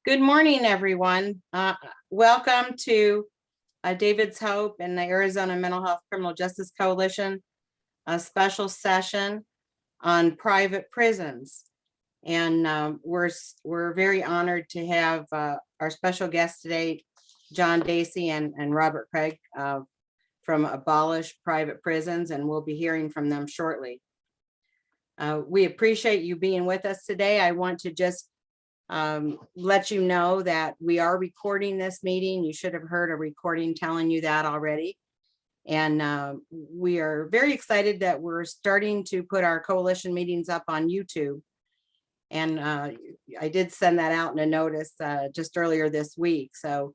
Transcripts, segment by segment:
Good morning, everyone. Welcome to David's Hope and the Arizona Mental Health Criminal Justice Coalition, a special session on private prisons. And we're very honored to have our special guests today, John Dacey and Robert Craig from Abolish Private Prisons, and we'll be hearing from them shortly. We appreciate you being with us today. I want to just let you know that we are recording this meeting. You should have heard a recording telling you that already. And we are very excited that we're starting to put our coalition meetings up on YouTube. And I did send that out in a notice just earlier this week. So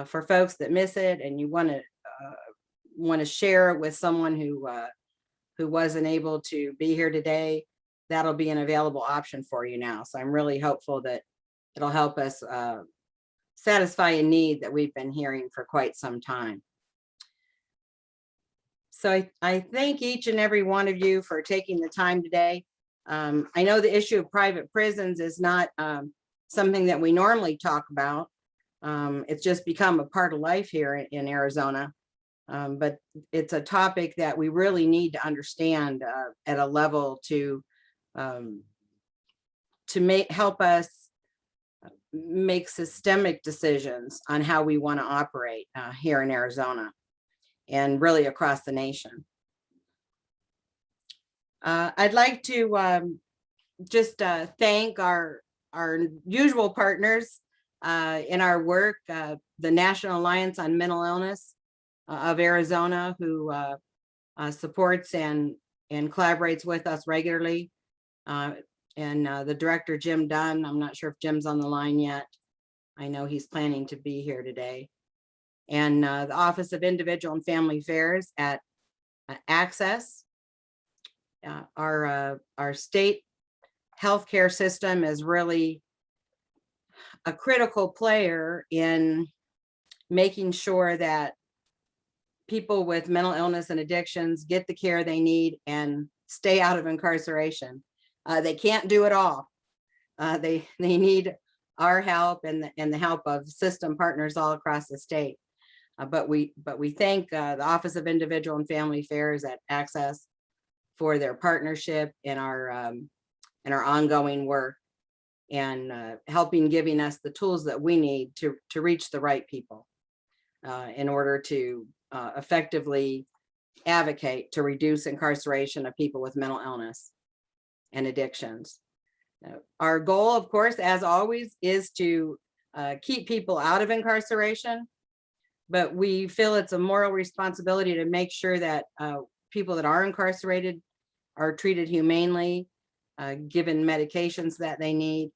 for folks that miss it and you want to share it with someone who wasn't able to be here today, that'll be an available option for you now. So I'm really hopeful that it'll help us satisfy a need that we've been hearing for quite some time. So I thank each and every one of you for taking the time today. I know the issue of private prisons is not something that we normally talk about. It's just become a part of life here in Arizona. But it's a topic that we really need to understand at a level to help us make systemic decisions on how we want to operate here in Arizona and really across the nation. I'd like to just thank our usual partners in our work, the National Alliance on Mental Illness of Arizona, who supports and collaborates with us regularly. And the director, Jim Dunn, I'm not sure if Jim's on the line yet. I know he's planning to be here today. And the Office of Individual and Family Affairs at Access. Our state healthcare system is really a critical player in making sure that people with mental illness and addictions get the care they need and stay out of incarceration. They can't do it all. They need our help and the help of system partners all across the state. But we thank the Office of Individual and Family Affairs at Access for their partnership in our ongoing work and giving us the tools that we need to reach the right people in order to effectively advocate to reduce incarceration of people with mental illness and addictions. Our goal, of course, as always, is to keep people out of incarceration, but we feel it's a moral responsibility to make sure that people that are incarcerated are treated humanely, given medications that they need.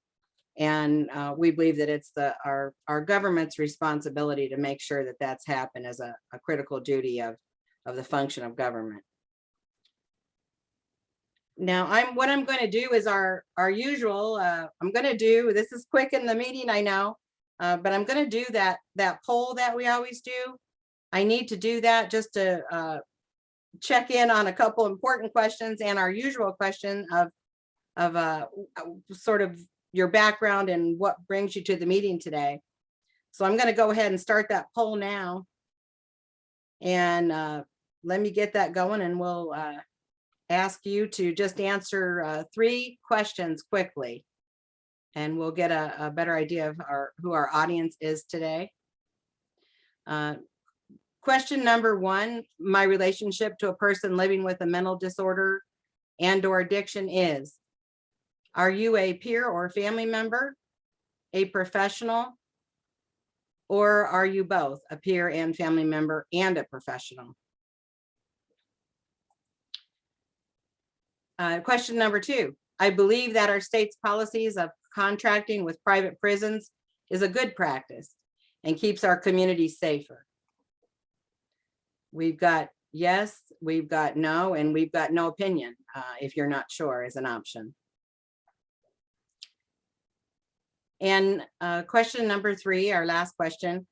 And we believe that it's our government's responsibility to make sure that that's happened as a critical duty of the function of government. Now, what I'm going to do is our usual. I'm going to do, this is quick in the meeting, I know, but I'm going to do that poll that we always do. I need to do that just to check in on a couple important questions and our usual question of sort of your background and what brings you to the meeting today. So I'm going to go ahead and start that poll now. And let me get that going, and we'll ask you to just answer 3 questions quickly, and we'll get a better idea of who our audience is today. Question number 1, my relationship to a person living with a mental disorder and/or addiction is: are you a peer or family member, a professional, or are you both a peer and family member and a professional? Question number 2, I believe that our state's policies of contracting with private prisons is a good practice and keeps our communities safer. We've got yes, we've got no, and we've got no opinion if you're not sure is an option. And question number 3, our last question,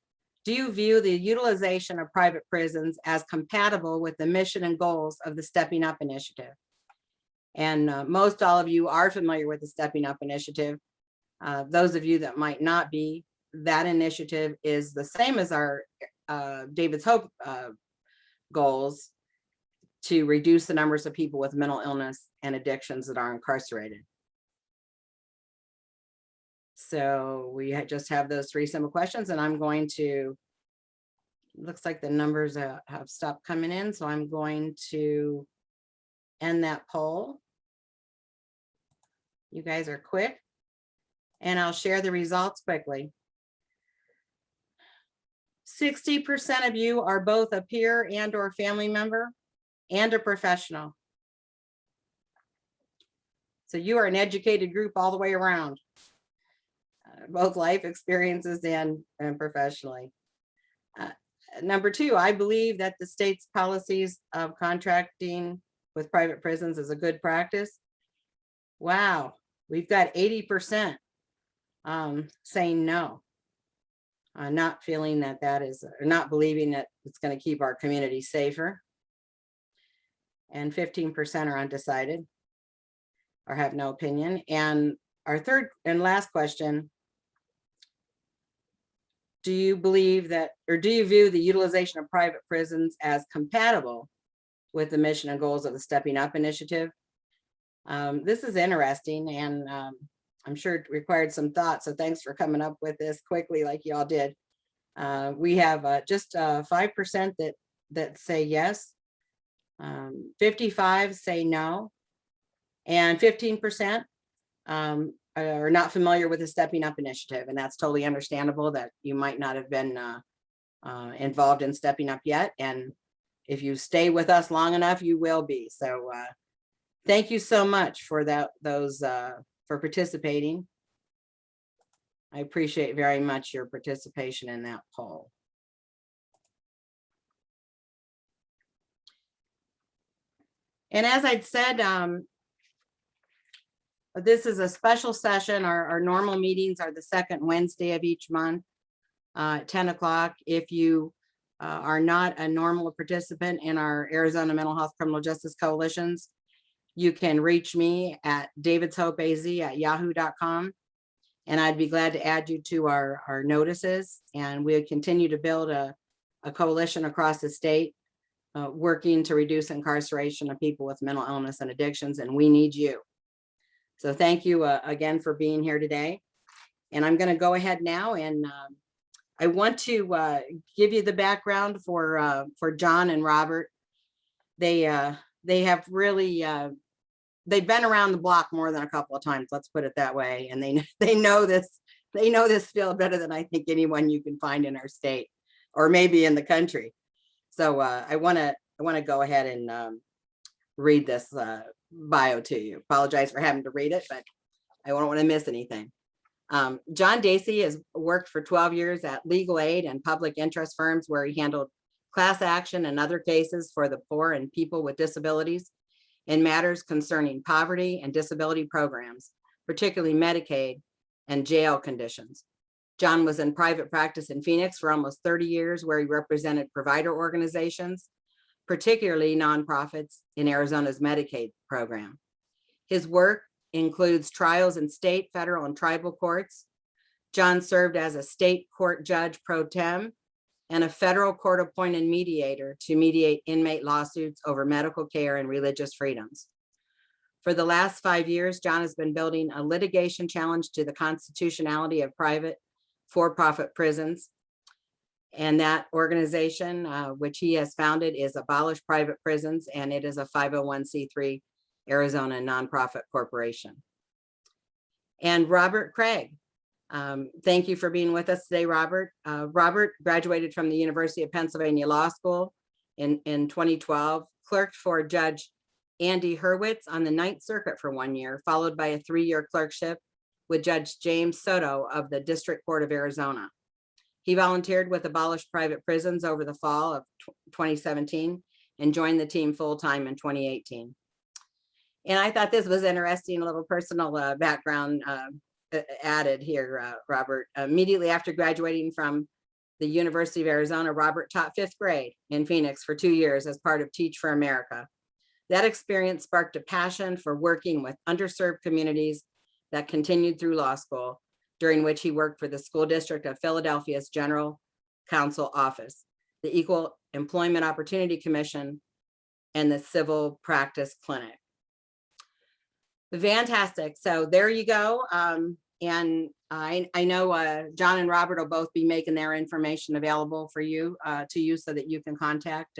do you view the utilization of private prisons as compatible with the mission and goals of the Stepping Up Initiative? And most all of you are familiar with the Stepping Up Initiative. Those of you that might not be, that initiative is the same as our David's Hope goals to reduce the numbers of people with mental illness and addictions that are incarcerated. So we just have those 3 simple questions, and I'm going to, looks like the numbers have stopped coming in, so I'm going to end that poll. You guys are quick, and I'll share the results quickly. 60% of you are both a peer and or family member and a professional. So you are an educated group all the way around, both life experiences and professionally. Number 2, I believe that the state's policies of contracting with private prisons is a good practice. Wow, we've got 80% saying no, not feeling that that is, or not believing that it's going to keep our community safer. And 15% are undecided or have no opinion. And our third and last question, do you believe that, or do you view the utilization of private prisons as compatible with the mission and goals of the Stepping Up initiative? This is interesting, and I'm sure it required some thought, so thanks for coming up with this quickly like y'all did. We have just 5% that say yes, 55 say no, and 15% are not familiar with the Stepping Up initiative, and that's totally understandable that you might not have been involved in Stepping Up yet, and if you stay with us long enough, you will be. So thank you so much for for participating. I appreciate very much your participation in that poll. And as I'd said, this is a special session. Our normal meetings are the second Wednesday of each month, 10 o'clock. If you are not a normal participant in our Arizona Mental Health Criminal Justice Coalitions, you can reach me at davidshopeaz@yahoo.com. And I'd be glad to add you to our notices. And we'll continue to build a coalition across the state, working to reduce incarceration of people with mental illness and addictions. And we need you. So thank you again for being here today. And I'm going to go ahead now, and I want to give you the background for John and Robert. They have really they've been around the block more than a couple of times, let's put it that way, and they know this field better than I think anyone you can find in our state or maybe in the country. So I want to go ahead and read this bio to you. Apologize for having to read it, but I don't want to miss anything. John Dacey has worked for 12 years at legal aid and public interest firms where he handled class action and other cases for the poor and people with disabilities in matters concerning poverty and disability programs, particularly Medicaid and jail conditions. John was in private practice in Phoenix for almost 30 years, where he represented provider organizations, particularly nonprofits in Arizona's Medicaid program. His work includes trials in state, federal, and tribal courts. John served as a state court judge pro tem and a federal court-appointed mediator to mediate inmate lawsuits over medical care and religious freedoms. For the last 5 years, John has been building a litigation challenge to the constitutionality of private for-profit prisons. And that organization, which he has founded, is Abolish Private Prisons, and it is a 501c3 Arizona nonprofit corporation. And Robert Craig. Thank you for being with us today, Robert. Robert graduated from the University of Pennsylvania Law School in 2012, clerked for Judge Andy Hurwitz on the Ninth Circuit for 1 year, followed by a 3-year clerkship with Judge James Soto of the District Court of Arizona. He volunteered with Abolish Private Prisons over the fall of 2017 and joined the team full-time in 2018. And I thought this was interesting, a little personal background added here, Robert. Immediately after graduating from the University of Arizona, Robert taught 5th grade in Phoenix for 2 years as part of Teach for America. That experience sparked a passion for working with underserved communities that continued through law school. during which he worked for the School District of Philadelphia's General Counsel Office, the Equal Employment Opportunity Commission, and the Civil Practice Clinic. Fantastic. So there you go. And I know John and Robert will both be making their information available for you to use so that you can contact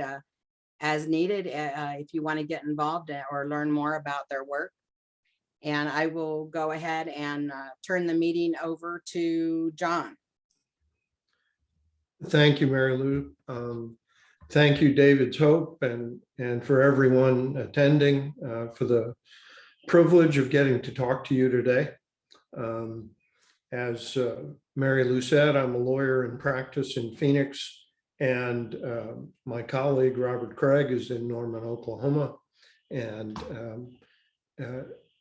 as needed if you want to get involved or learn more about their work. And I will go ahead and turn the meeting over to John. Thank you, Mary Lou. Thank you, David's Hope, and for everyone attending for the privilege of getting to talk to you today. As Mary Lou said, I'm a lawyer in practice in Phoenix, and my colleague Robert Craig is in Norman, Oklahoma. And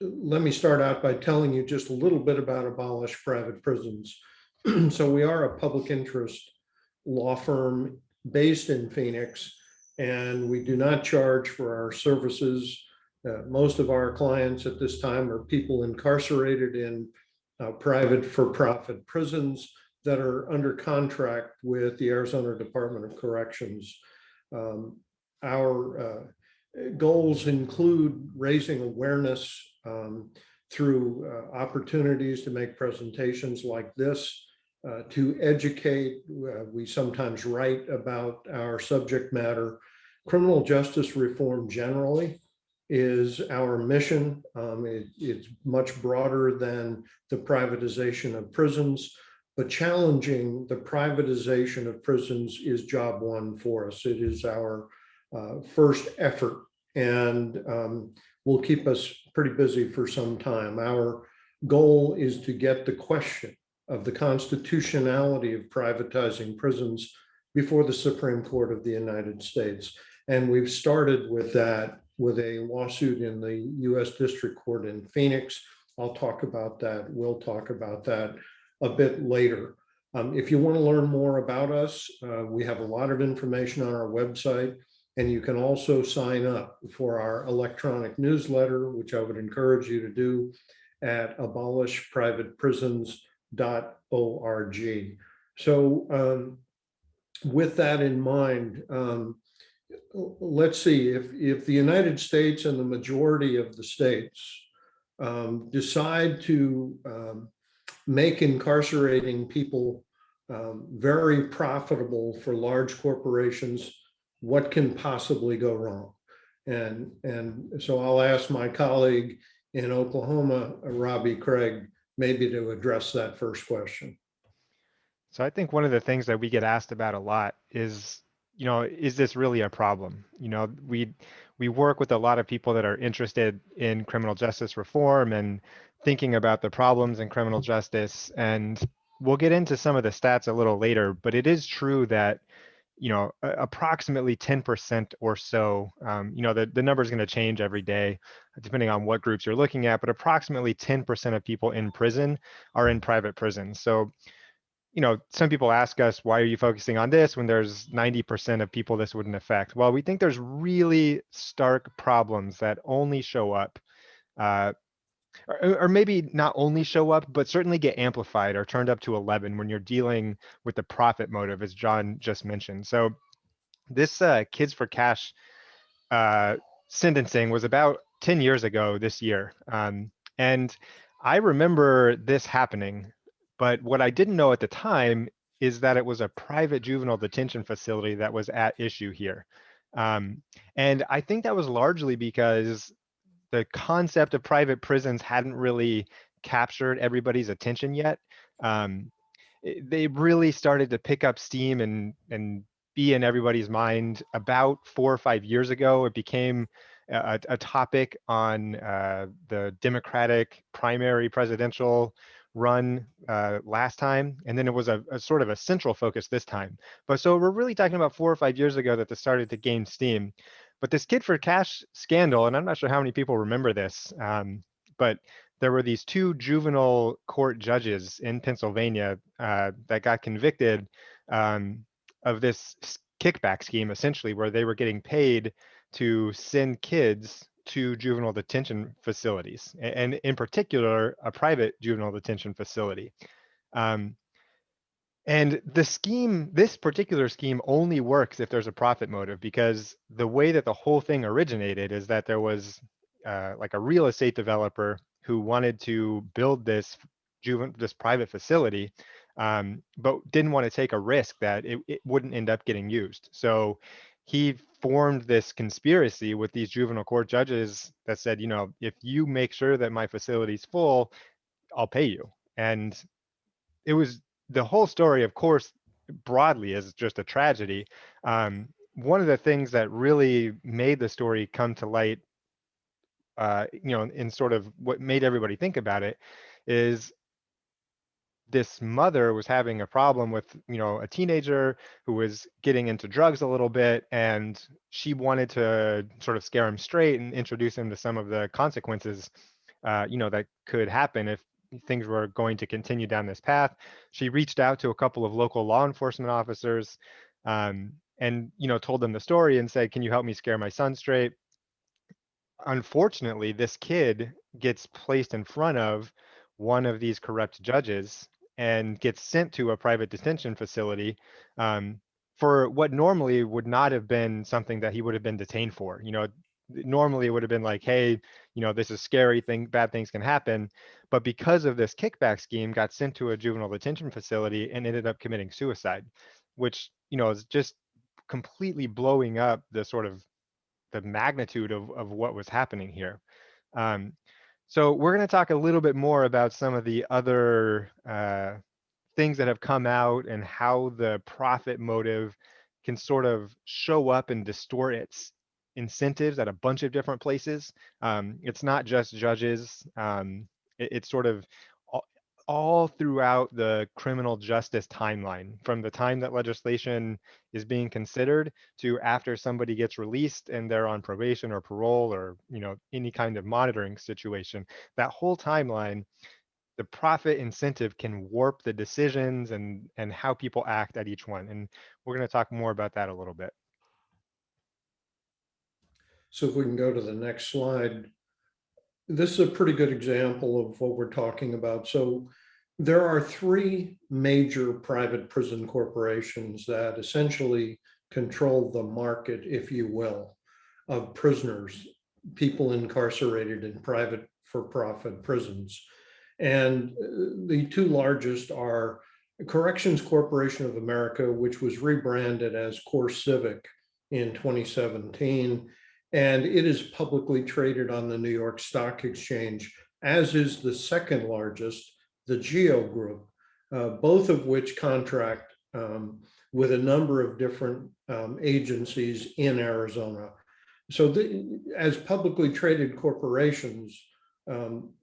let me start out by telling you just a little bit about Abolish Private Prisons. So we are a public interest law firm based in Phoenix, and we do not charge for our services. Most of our clients at this time are people incarcerated in private for-profit prisons that are under contract with the Arizona Department of Corrections. Our goals include raising awareness through opportunities to make presentations like this, to educate. We sometimes write about our subject matter. Criminal justice reform generally is our mission. It's much broader than the privatization of prisons, but challenging the privatization of prisons is job one for us. It is our first effort, and will keep us pretty busy for some time. Our goal is to get the question of the constitutionality of privatizing prisons before the Supreme Court of the United States. And we've started with that with a lawsuit in the U.S. District Court in Phoenix. I'll talk about that. We'll talk about that a bit later. If you want to learn more about us, we have a lot of information on our website, and you can also sign up for our electronic newsletter, which I would encourage you to do at abolishprivateprisons.org. So with that in mind, let's see, if the United States and the majority of the states decide to make incarcerating people very profitable for large corporations, what can possibly go wrong? And so I'll ask my colleague in Oklahoma, Robbie Craig, maybe to address that first question. So I think one of the things that we get asked about a lot is, is this really a problem? We work with a lot of people that are interested in criminal justice reform and thinking about the problems in criminal justice. And we'll get into some of the stats a little later, but it is true that, approximately 10% or so, the number is going to change every day, depending on what groups you're looking at, but approximately 10% of people in prison are in private prisons. So some people ask us, why are you focusing on this when there's 90% of people this wouldn't affect? Well, we think there's really stark problems that only show up, or maybe not only show up, but certainly get amplified or turned up to 11 when you're dealing with the profit motive, as John just mentioned. So this Kids for Cash sentencing was about 10 years ago this year. And I remember this happening. But what I didn't know at the time is that it was a private juvenile detention facility that was at issue here. And I think that was largely because the concept of private prisons hadn't really captured everybody's attention yet. They really started to pick up steam and be in everybody's mind about 4 or 5 years ago. It became a topic on the Democratic primary presidential run last time, and then it was a sort of a central focus this time. But so we're really talking about 4 or 5 years ago that this started to gain steam. But this Kid for Cash scandal, and I'm not sure how many people remember this, but there were these 2 juvenile court judges in Pennsylvania that got convicted of this kickback scheme, essentially, where they were getting paid to send kids to juvenile detention facilities, and in particular, a private juvenile detention facility. And the scheme, this particular scheme only works if there's a profit motive, because the way that the whole thing originated is that there was like a real estate developer who wanted to build this this private facility, but didn't want to take a risk that it wouldn't end up getting used. So he formed this conspiracy with these juvenile court judges that said, you know, if you make sure that my facility's full, I'll pay you. And it was, the whole story, of course, broadly is just a tragedy. One of the things that really made the story come to light, you know, in sort of what made everybody think about it, is this mother was having a problem with, you know, a teenager who was getting into drugs a little bit, and she wanted to sort of scare him straight and introduce him to some of the consequences, you know, that could happen if things were going to continue down this path. She reached out to a couple of local law enforcement officers, and, you know, told them the story and said, can you help me scare my son straight? Unfortunately, this kid gets placed in front of one of these corrupt judges and gets sent to a private detention facility, for what normally would not have been something that he would have been detained for. You know, normally it would have been like, hey, you know, this is scary thing, bad things can happen. But because of this kickback scheme, got sent to a juvenile detention facility and ended up committing suicide, which, you know, is just completely blowing up the sort of the magnitude of what was happening here. Um, so we're going to talk a little bit more about some of the other things that have come out and how the profit motive can sort of show up and distort its incentives at a bunch of different places. It's not just judges. It's sort of all, all throughout the criminal justice timeline, from the time that legislation is being considered to after somebody gets released and they're on probation or parole or, you know, any kind of monitoring situation. That whole timeline, the profit incentive can warp the decisions and how people act at each one. And we're going to talk more about that a little bit. So if we can go to the next slide, this is a pretty good example of what we're talking about. So there are three major private prison corporations that essentially control the market, if you will, of prisoners, people incarcerated in private for-profit prisons. And the two largest are Corrections Corporation of America, which was rebranded as Core Civic in 2017. And it is publicly traded on the New York Stock Exchange, as is the second largest, the Geo Group, both of which contract with a number of different agencies in Arizona. So as publicly traded corporations,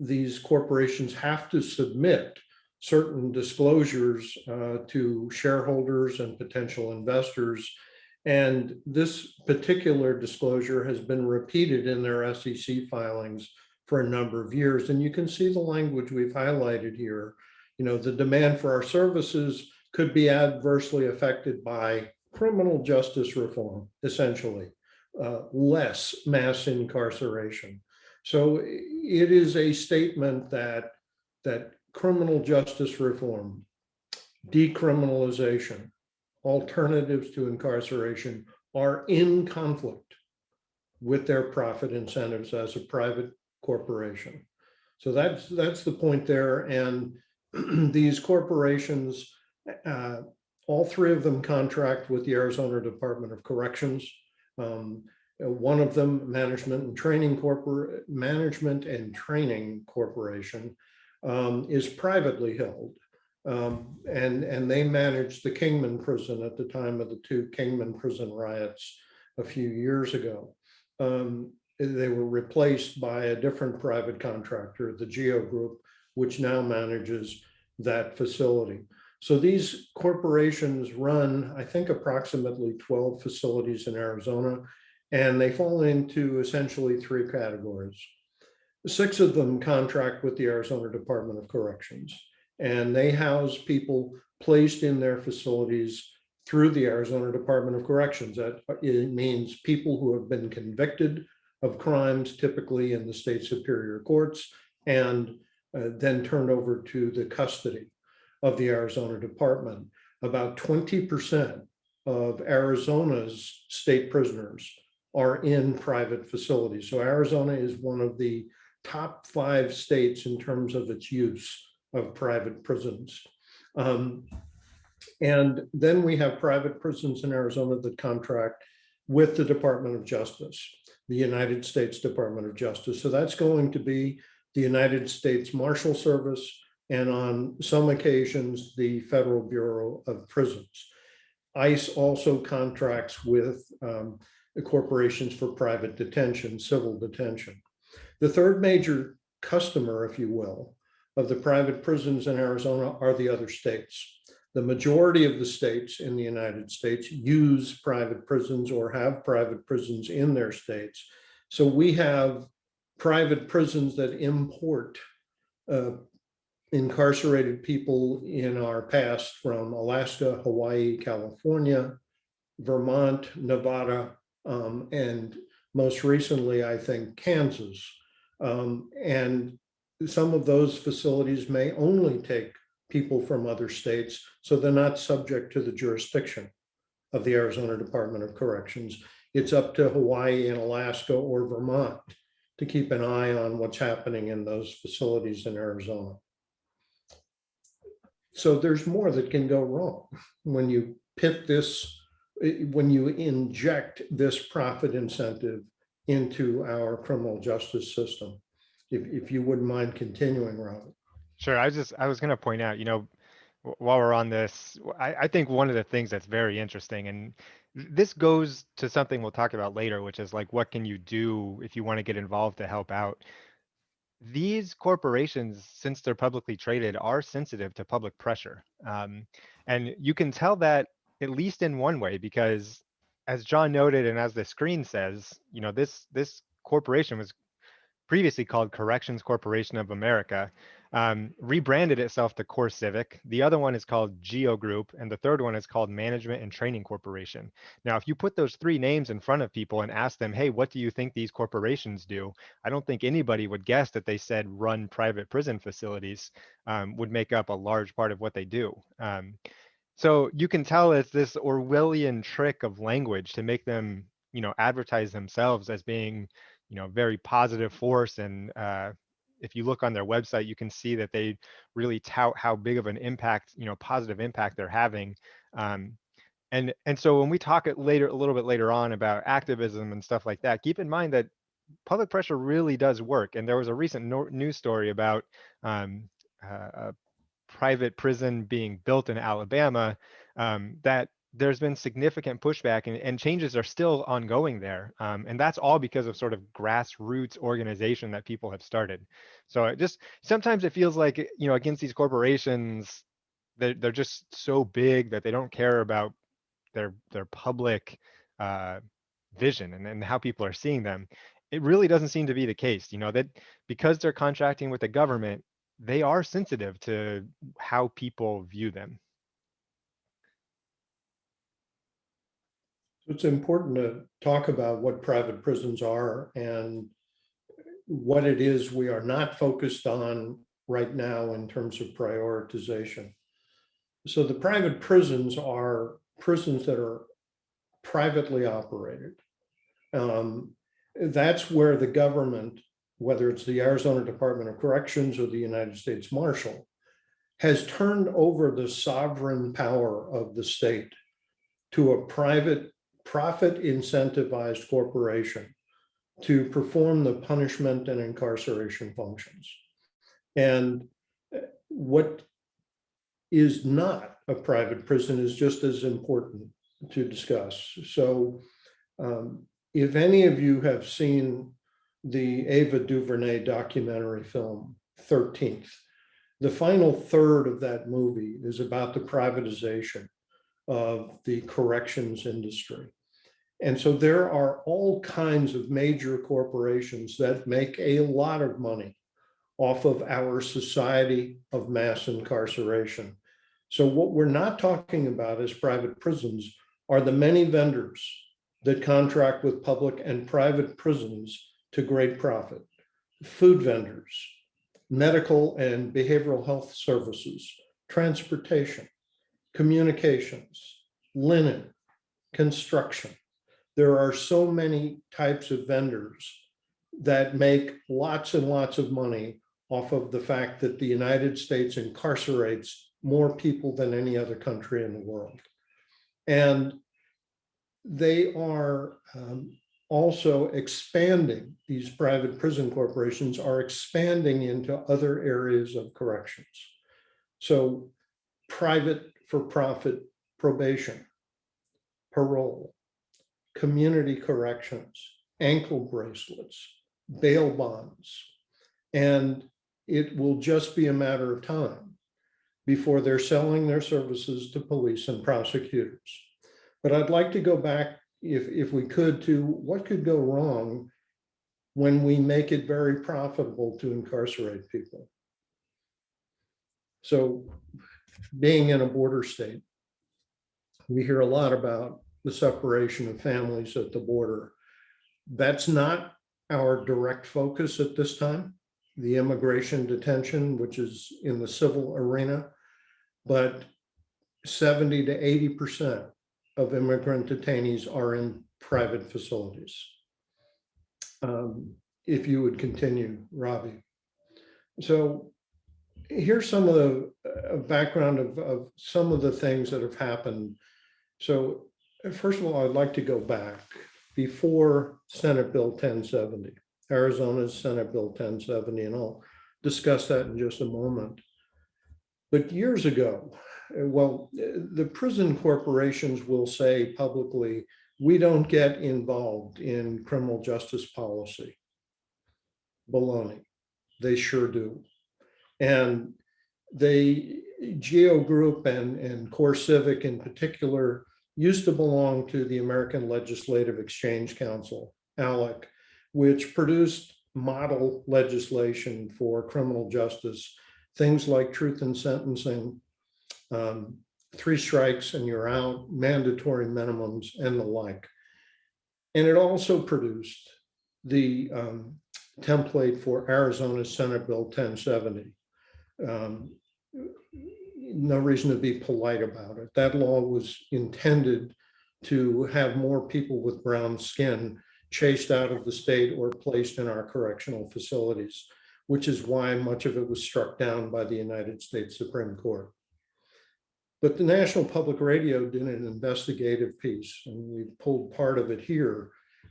these corporations have to submit certain disclosures to shareholders and potential investors. And this particular disclosure has been repeated in their SEC filings for a number of years. And you can see the language we've highlighted here. You know, the demand for our services could be adversely affected by criminal justice reform, essentially, less mass incarceration. So it is a statement that criminal justice reform, decriminalization, alternatives to incarceration are in conflict with their profit incentives as a private corporation. So that's the point there. And these corporations, all three of them contract with the Arizona Department of Corrections. One of them, Management and Training Corporation, is privately held. And they managed the Kingman prison at the time of the two Kingman prison riots a few years ago. They were replaced by a different private contractor, the Geo Group, which now manages that facility. So these corporations run, I think, approximately 12 facilities in Arizona, and they fall into essentially three categories. 6 of them contract with the Arizona Department of Corrections, and they house people placed in their facilities through the Arizona Department of Corrections. That it means people who have been convicted of crimes, typically in the state superior courts, and then turned over to the custody. of the Arizona Department. About 20% of Arizona's state prisoners are in private facilities. So Arizona is one of the top 5 states in terms of its use of private prisons. And then we have private prisons in Arizona that contract with the Department of Justice, the United States Department of Justice. So that's going to be the United States Marshal Service, and on some occasions, the Federal Bureau of Prisons. ICE also contracts with the corporations for private detention, civil detention. The third major customer, if you will, of the private prisons in Arizona are the other states. The majority of the states in the United States use private prisons or have private prisons in their states. So we have private prisons that import incarcerated people in our past from Alaska, Hawaii, California, Vermont, Nevada, and most recently, I think, Kansas. And some of those facilities may only take people from other states, so they're not subject to the jurisdiction of the Arizona Department of Corrections. It's up to Hawaii and Alaska or Vermont to keep an eye on what's happening in those facilities in Arizona. So there's more that can go wrong when you pit this, when you inject this profit incentive into our criminal justice system. If you wouldn't mind continuing, Robert. Sure. I was going to point out, while we're on this, I think one of the things that's very interesting, and this goes to something we'll talk about later, which is like, what can you do if you want to get involved to help out? These corporations, since they're publicly traded, are sensitive to public pressure. And you can tell that at least in one way, because as John noted, and as the screen says, this corporation was previously called Corrections Corporation of America, rebranded itself to Core Civic. The other one is called Geo Group, and the third one is called Management and Training Corporation. Now, if you put those 3 names in front of people and ask them, hey, what do you think these corporations do? I don't think anybody would guess that they said run private prison facilities would make up a large part of what they do. So you can tell it's this Orwellian trick of language to make them, advertise themselves as being, very positive force. And if you look on their website, you can see that they really tout how big of an impact, positive impact they're having. And so when we talk a little bit later on about activism and stuff like that, keep in mind that public pressure really does work. And there was a recent news story about a private prison being built in Alabama that there's been significant pushback and changes are still ongoing there. And that's all because of sort of grassroots organization that people have started. So it just, sometimes it feels like, against these corporations, they're just so big that they don't care about their public vision and how people are seeing them. It really doesn't seem to be the case, that because they're contracting with the government, they are sensitive to how people view them. It's important to talk about what private prisons are and what it is we are not focused on right now in terms of prioritization. So the private prisons are prisons that are privately operated. That's where the government, whether it's the Arizona Department of Corrections or the United States Marshal, has turned over the sovereign power of the state to a private profit incentivized corporation to perform the punishment and incarceration functions. And what is not a private prison is just as important to discuss. So if any of you have seen the Ava DuVernay documentary film 13th, the final third of that movie is about the privatization of the corrections industry. And so there are all kinds of major corporations that make a lot of money off of our society of mass incarceration. So what we're not talking about as private prisons are the many vendors that contract with public and private prisons to great profit. Food vendors, medical and behavioral health services, transportation, communications, linen, construction. There are so many types of vendors that make lots and lots of money off of the fact that the United States incarcerates more people than any other country in the world. And they are also expanding, these private prison corporations are expanding into other areas of corrections. So private for-profit probation, parole, community corrections, ankle bracelets, bail bonds, and it will just be a matter of time before they're selling their services to police and prosecutors. But I'd like to go back, if we could, to what could go wrong when we make it very profitable to incarcerate people. So being in a border state, we hear a lot about the separation of families at the border. That's not our direct focus at this time, the immigration detention, which is in the civil arena, but 70 to 80% of immigrant detainees are in private facilities. If you would continue, Robbie. So here's some of the background of some of the things that have happened. So first of all, I'd like to go back before Senate Bill 1070, Arizona's Senate Bill 1070, and I'll discuss that in just a moment. But years ago, well, the prison corporations will say publicly, we don't get involved in criminal justice policy. Baloney, they sure do. And they, Geo Group and Core Civic in particular, used to belong to the American Legislative Exchange Council, ALEC, which produced model legislation for criminal justice, things like truth in sentencing, 3 strikes and you're out, mandatory minimums, and the like. And it also produced the template for Arizona's Senate Bill 1070. No reason to be polite about it. That law was intended to have more people with brown skin chased out of the state or placed in our correctional facilities, which is why much of it was struck down by the United States Supreme Court. But the National Public Radio did an investigative piece, and we pulled part of it here,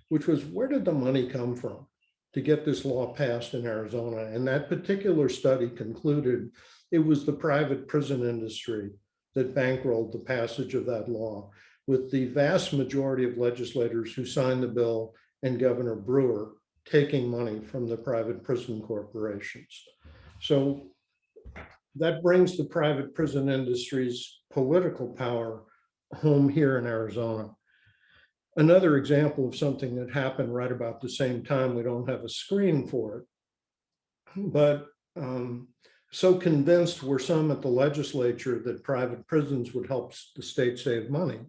which was, where did the money come from to get this law passed in Arizona? And that particular study concluded it was the private prison industry that bankrolled the passage of that law, with the vast majority of legislators who signed the bill and Governor Brewer taking money from the private prison corporations. So that brings the private prison industry's political power home here in Arizona. Another example of something that happened right about the same time, we don't have a screen for it, but so convinced were some at the legislature that private prisons would help the state save money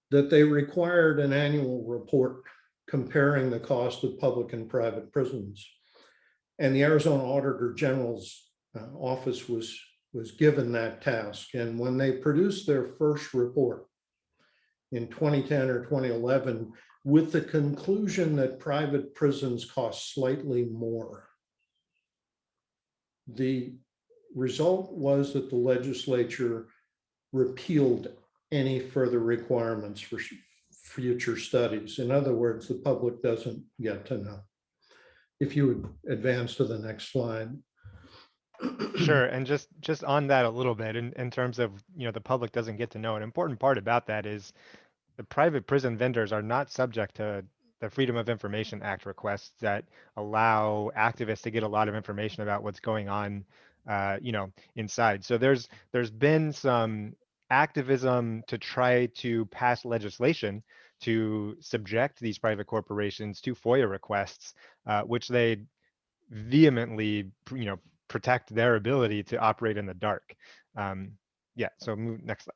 that they required an annual report comparing the cost of public and private prisons. And the Arizona Auditor General's office was given that task. And when they produced their first report in 2010 or 2011, with the conclusion that private prisons cost slightly more, the result was that the legislature repealed any further requirements for future studies. In other words, the public doesn't get to know. If you would advance to the next slide. Sure, and just on that a little bit, in terms of, the public doesn't get to know, an important part about that is the private prison vendors are not subject to the Freedom of Information Act requests that allow activists to get a lot of information about what's going on, inside. So there's been some activism to try to pass legislation to subject these private corporations to FOIA requests, which they vehemently, protect their ability to operate in the dark. Yeah, so move next slide.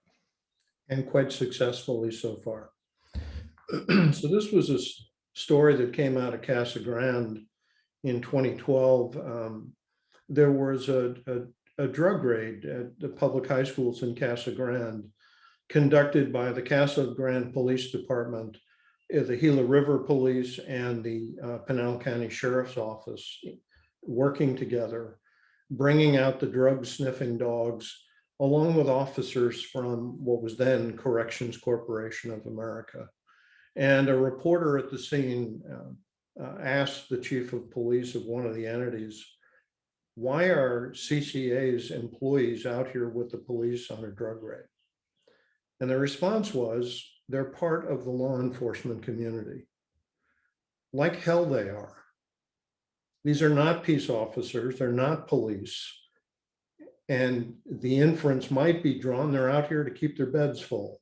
And quite successfully so far. So this was a story that came out of Casa Grande in 2012. There was a a drug raid at the public high schools in Casa Grande, conducted by the Casa Grande Police Department, the Gila River Police, and the Pinal County Sheriff's Office working together, bringing out the drug sniffing dogs, along with officers from what was then Corrections Corporation of America. And a reporter at the scene asked the chief of police of one of the entities, why are CCA's employees out here with the police on a drug raid? And the response was, they're part of the law enforcement community. Like hell they are. These are not peace officers, they're not police. And the inference might be drawn, they're out here to keep their beds full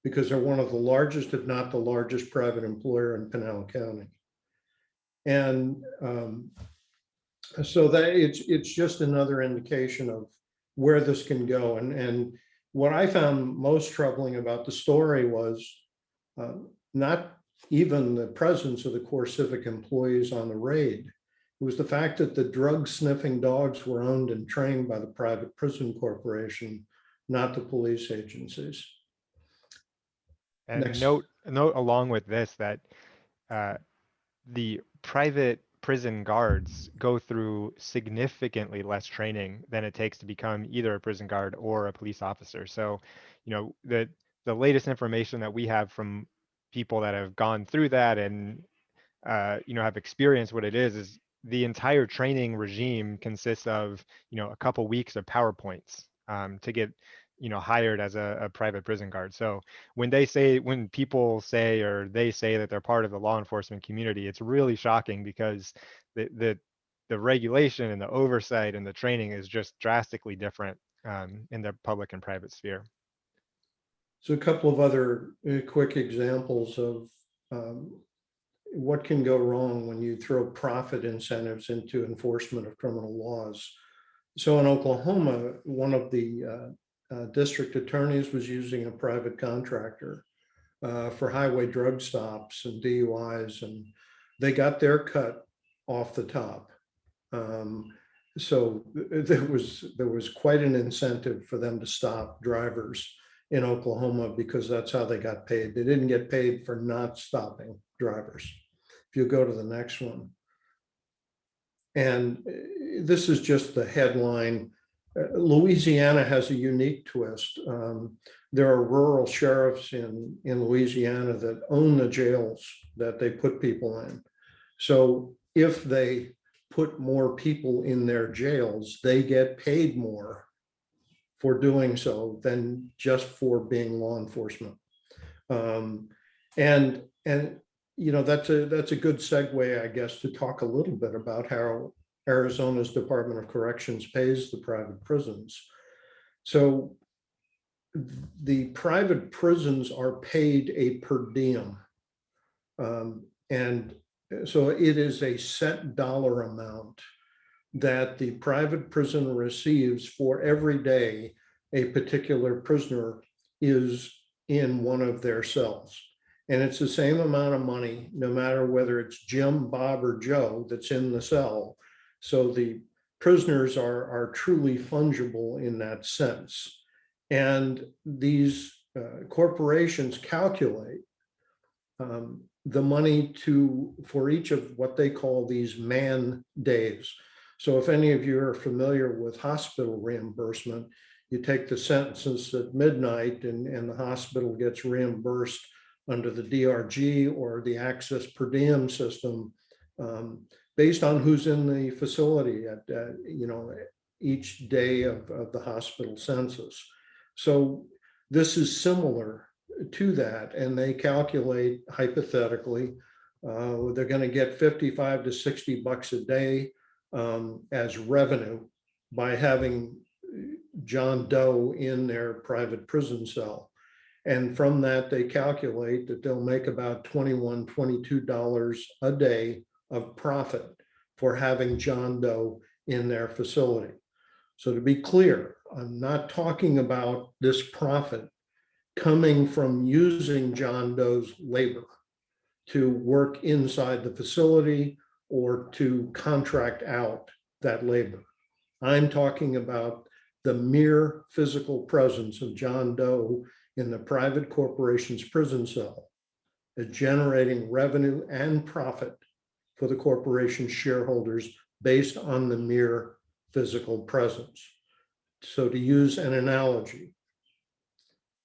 because they're one of the largest, if not the largest, private employer in Pinal County. And so that it's just another indication of where this can go. And what I found most troubling about the story was not even the presence of the core civic employees on the raid. It was the fact that the drug sniffing dogs were owned and trained by the private prison corporation, not the police agencies. And Next. note along with this that the private prison guards go through significantly less training than it takes to become either a prison guard or a police officer. So, the latest information that we have from people that have gone through that and have experienced what it is the entire training regime consists of a couple weeks of PowerPoints to get hired as a private prison guard. So when people say or they say that they're part of the law enforcement community, it's really shocking because the regulation and the oversight and the training is just drastically different in the public and private sphere. So a couple of other quick examples of what can go wrong when you throw profit incentives into enforcement of criminal laws. So in Oklahoma, one of the district attorneys was using a private contractor for highway drug stops and DUIs, and they got their cut off the top. So there was quite an incentive for them to stop drivers in Oklahoma because that's how they got paid. They didn't get paid for not stopping drivers. If you go to the next one. And this is just the headline. Louisiana has a unique twist. There are rural sheriffs in Louisiana that own the jails that they put people in. So if they put more people in their jails, they get paid more for doing so than just for being law enforcement. And that's a good segue, I guess, to talk a little bit about how Arizona's Department of Corrections pays the private prisons. So the private prisons are paid a per diem. And so it is a set dollar amount that the private prison receives for every day a particular prisoner is in one of their cells. And it's the same amount of money, no matter whether it's Jim, Bob, or Joe that's in the cell. So the prisoners are truly fungible in that sense. And these corporations calculate the money for each of what they call these man days. So if any of you are familiar with hospital reimbursement, you take the sentences at midnight and the hospital gets reimbursed under the DRG or the access per diem system based on who's in the facility at each day of the hospital census. So this is similar to that, and they calculate hypothetically they're going to get 55 to 60 bucks a day as revenue by having John Doe in their private prison cell. And from that, they calculate that they'll make about $21, $22 a day of profit for having John Doe in their facility. So to be clear, I'm not talking about this profit coming from using John Doe's labor to work inside the facility or to contract out that labor. I'm talking about the mere physical presence of John Doe in the private corporation's prison cell as generating revenue and profit for the corporation's shareholders based on the mere physical presence. So to use an analogy,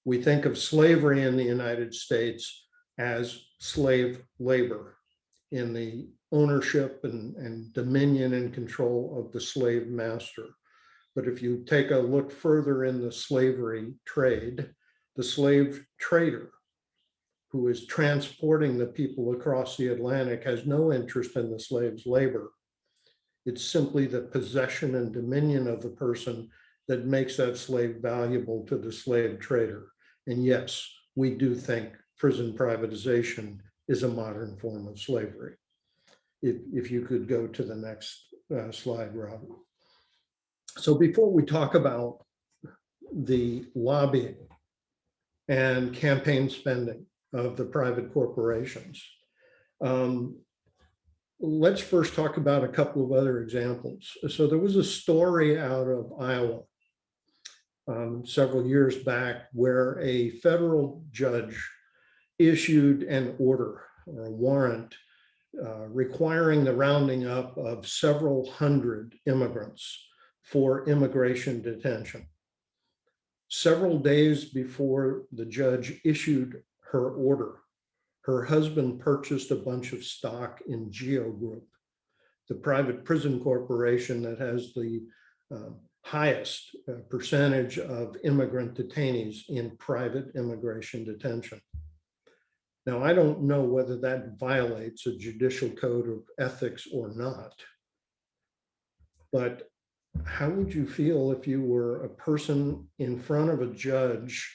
we think of slavery in the United States as slave labor in the ownership and dominion and control of the slave master. But if you take a look further in the slavery trade, the slave trader who is transporting the people across the Atlantic has no interest in the slave's labor. It's simply the possession and dominion of the person that makes that slave valuable to the slave trader. And yes, we do think prison privatization is a modern form of slavery. If you could go to the next slide, Rob. So before we talk about the lobbying and campaign spending of the private corporations, let's first talk about a couple of other examples. So there was a story out of Iowa several years back where a federal judge issued an order or a warrant requiring the rounding up of several hundred immigrants for immigration detention. Several days before the judge issued her order, her husband purchased a bunch of stock in Geo Group, the private prison corporation that has the highest percentage of immigrant detainees in private immigration detention. Now, I don't know whether that violates a judicial code of ethics or not, but how would you feel if you were a person in front of a judge,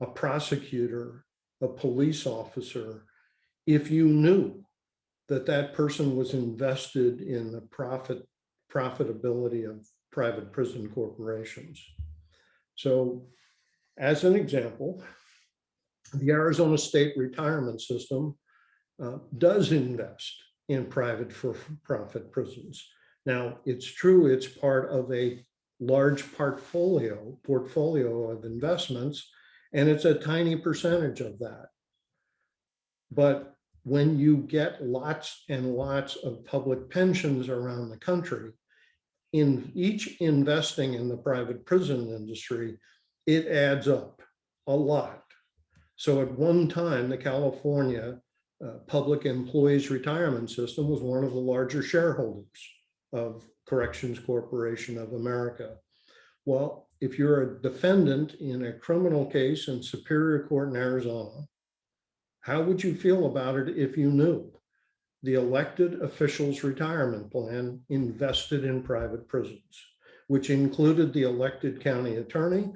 a prosecutor, a police officer, if you knew that that person was invested in the profitability of private prison corporations? So as an example, the Arizona State Retirement System does invest in private for-profit prisons. Now, it's true, it's part of a large portfolio of investments, and it's a tiny percentage of that. But when you get lots and lots of public pensions around the country, in each investing in the private prison industry, it adds up a lot. So at one time, the California Public Employees Retirement System was one of the larger shareholders of Corrections Corporation of America. Well, if you're a defendant in a criminal case in Superior Court in Arizona, how would you feel about it if you knew the elected officials' retirement plan invested in private prisons, which included the elected county attorney,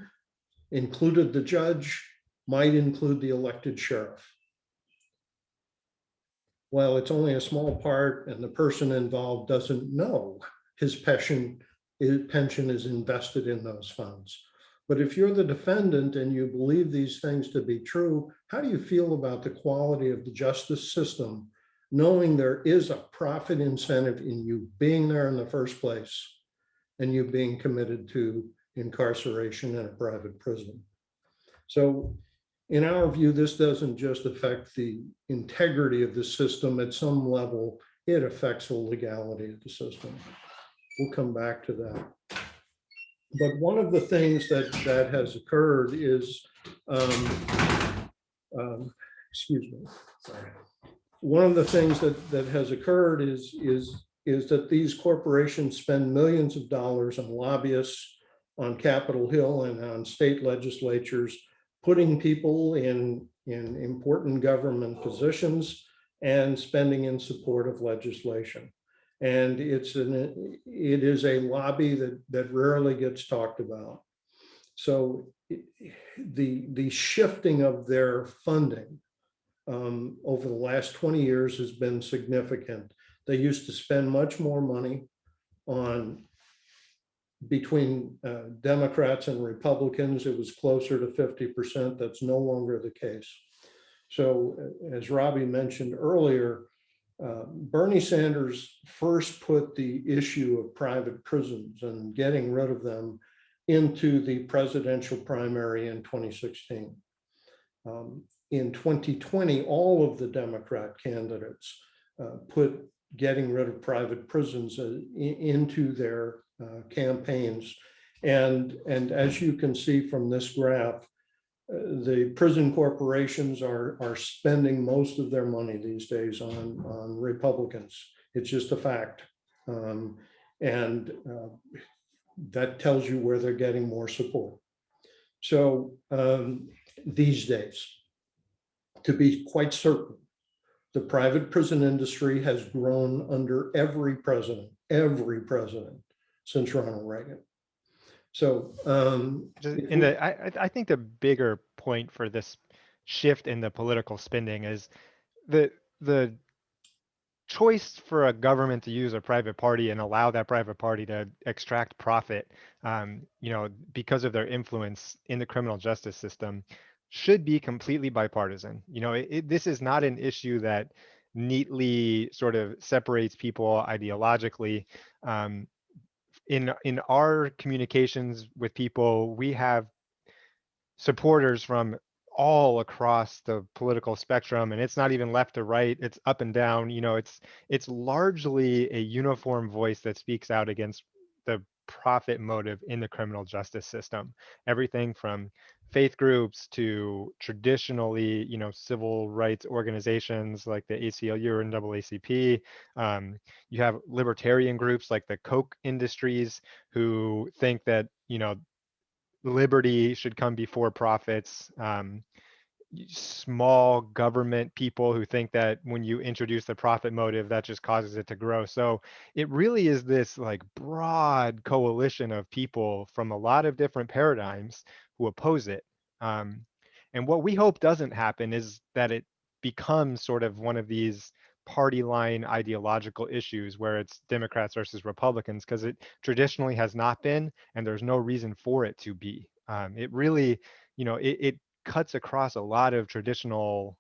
included the judge, might include the elected sheriff? Well, it's only a small part and the person involved doesn't know his pension is invested in those funds. But if you're the defendant and you believe these things to be true, how do you feel about the quality of the justice system, knowing there is a profit incentive in you being there in the first place and you being committed to incarceration in a private prison? So in our view, this doesn't just affect the integrity of the system. At some level, it affects the legality of the system. We'll come back to that. But one of the things that has occurred is, excuse me, sorry. One of the things that has occurred is that these corporations spend millions of dollars on lobbyists on Capitol Hill and on state legislatures, putting people in important government positions and spending in support of legislation. And it is a lobby that rarely gets talked about. So the shifting of their funding over the last 20 years has been significant. They used to spend much more money on between Democrats and Republicans. It was closer to 50%. That's no longer the case. So as Robbie mentioned earlier, Bernie Sanders first put the issue of private prisons and getting rid of them into the presidential primary in 2016. In 2020, all of the Democrat candidates put getting rid of private prisons into their campaigns. And as you can see from this graph, the prison corporations are spending most of their money these days on Republicans. It's just a fact. That tells you where they're getting more support. So these days, to be quite certain, the private prison industry has grown under every president since Ronald Reagan. So I think the bigger point for this shift in the political spending is the choice for a government to use a private party and allow that private party to extract profit, because of their influence in the criminal justice system, should be completely bipartisan. This is not an issue that neatly sort of separates people ideologically. In our communications with people, we have supporters from all across the political spectrum, and it's not even left to right, it's up and down. It's largely a uniform voice that speaks out against the profit motive in the criminal justice system. Everything from faith groups to traditionally, civil rights organizations like the ACLU or NAACP. You have libertarian groups like the Coke Industries who think that, liberty should come before profits. Small government people who think that when you introduce the profit motive, that just causes it to grow. So it really is this like broad coalition of people from a lot of different paradigms who oppose it. And what we hope doesn't happen is that it becomes sort of one of these party line ideological issues where it's Democrats versus Republicans, because it traditionally has not been, and there's no reason for it to be. It really, it cuts across a lot of traditional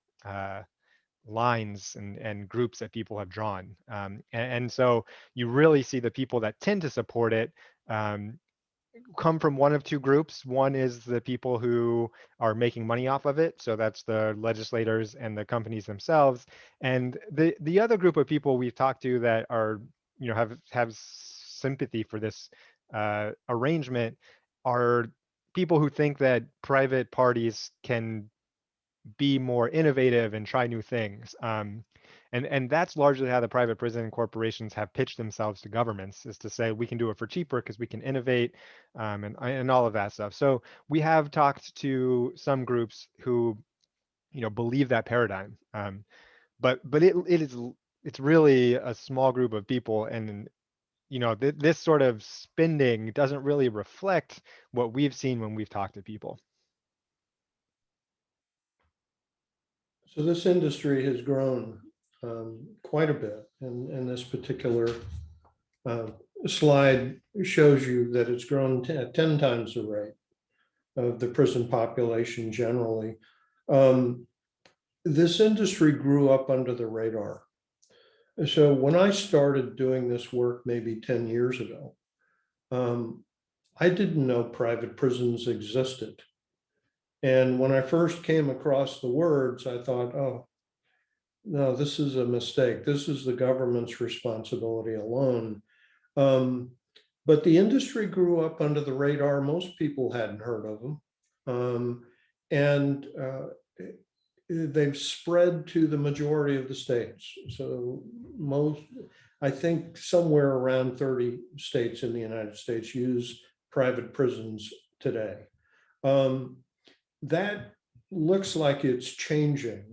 lines and groups that people have drawn. And so you really see the people that tend to support it come from one of two groups. One is the people who are making money off of it. So that's the legislators and the companies themselves. And the other group of people we've talked to that are, have sympathy for this arrangement are people who think that private parties can be more innovative and try new things. And that's largely how the private prison corporations have pitched themselves to governments, is to say we can do it for cheaper because we can innovate, and all of that stuff. So we have talked to some groups who, believe that paradigm, but it's really a small group of people, and this sort of spending doesn't really reflect what we've seen when we've talked to people. So this industry has grown quite a bit, and this particular slide shows you that it's grown 10 times the rate of the prison population generally. This industry grew up under the radar. So when I started doing this work maybe 10 years ago, I didn't know private prisons existed. And when I first came across the words, I thought, oh, no, this is a mistake. This is the government's responsibility alone. But the industry grew up under the radar. Most people hadn't heard of them. And they've spread to the majority of the states. So I think somewhere around 30 states in the United States use private prisons today. That looks like it's changing.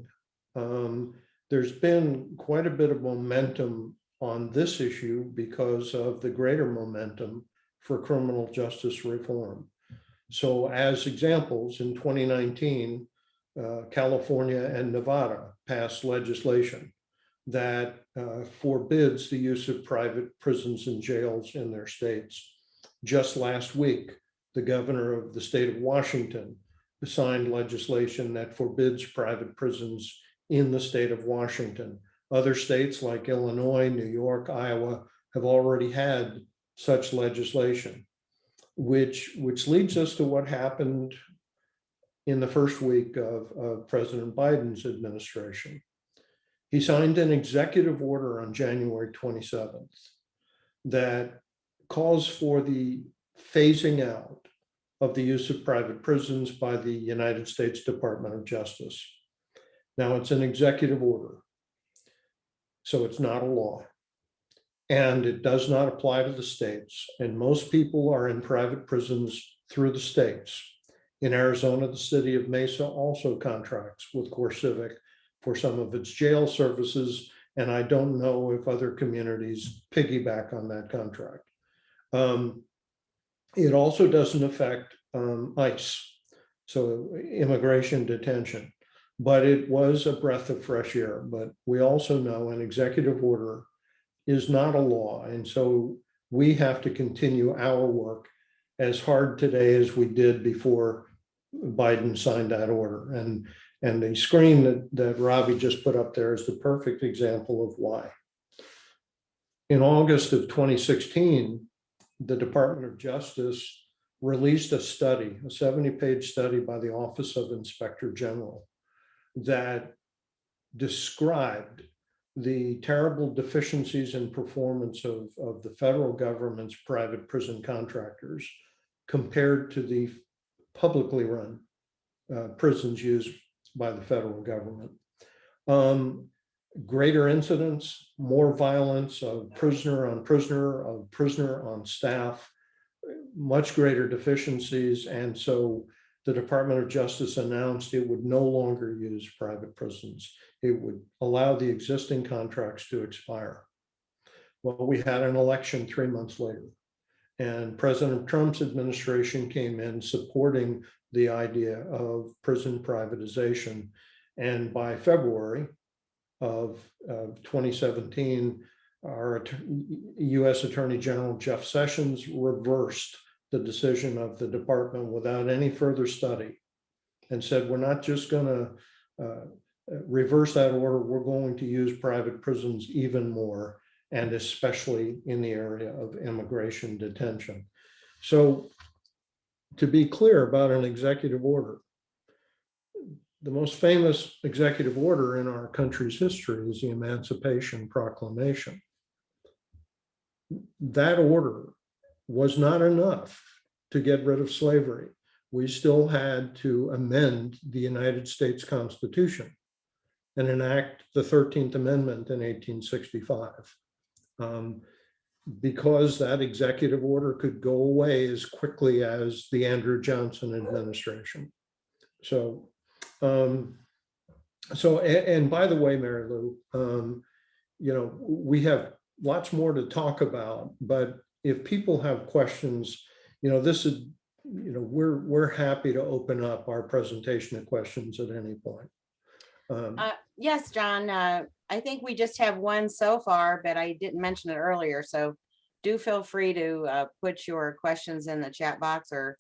There's been quite a bit of momentum on this issue because of the greater momentum for criminal justice reform. So as examples, in 2019, California and Nevada passed legislation that forbids the use of private prisons and jails in their states. Just last week, the governor of the state of Washington signed legislation that forbids private prisons in the state of Washington. Other states like Illinois, New York, Iowa have already had such legislation. which leads us to what happened in the first week of President Biden's administration. He signed an executive order on January 27th that calls for the phasing out of the use of private prisons by the United States Department of Justice. Now, it's an executive order, so it's not a law, and it does not apply to the states. And most people are in private prisons through the states. In Arizona, the city of Mesa also contracts with CoreCivic for some of its jail services, and I don't know if other communities piggyback on that contract. It also doesn't affect ICE, so immigration detention, but it was a breath of fresh air. But we also know an executive order is not a law, and so we have to continue our work as hard today as we did before Biden signed that order. And the screen that Robbie just put up there is the perfect example of why. In August of 2016, the Department of Justice released a study, a 70-page study by the Office of Inspector General that described the terrible deficiencies in performance of the federal government's private prison contractors compared to the publicly run prisons used by the federal government. Greater incidents, more violence of prisoner on staff, much greater deficiencies. And so the Department of Justice announced it would no longer use private prisons. It would allow the existing contracts to expire. Well, we had an election 3 months later, and President Trump's administration came in supporting the idea of prison privatization. And by February of 2017, our U.S. Attorney General Jeff Sessions reversed the decision of the department without any further study and said, we're not just going to reverse that order, we're going to use private prisons even more, and especially in the area of immigration detention. So to be clear about an executive order, the most famous executive order in our country's history is the Emancipation Proclamation. That order was not enough to get rid of slavery. We still had to amend the United States Constitution and enact the 13th Amendment in 1865. Because that executive order could go away as quickly as the Andrew Johnson administration. So, and by the way, Mary Lou, we have lots more to talk about, but if people have questions, this is, we're happy to open up our presentation to questions at any point. Yes, John, I think we just have one so far, but I didn't mention it earlier. So do feel free to put your questions in the chat box or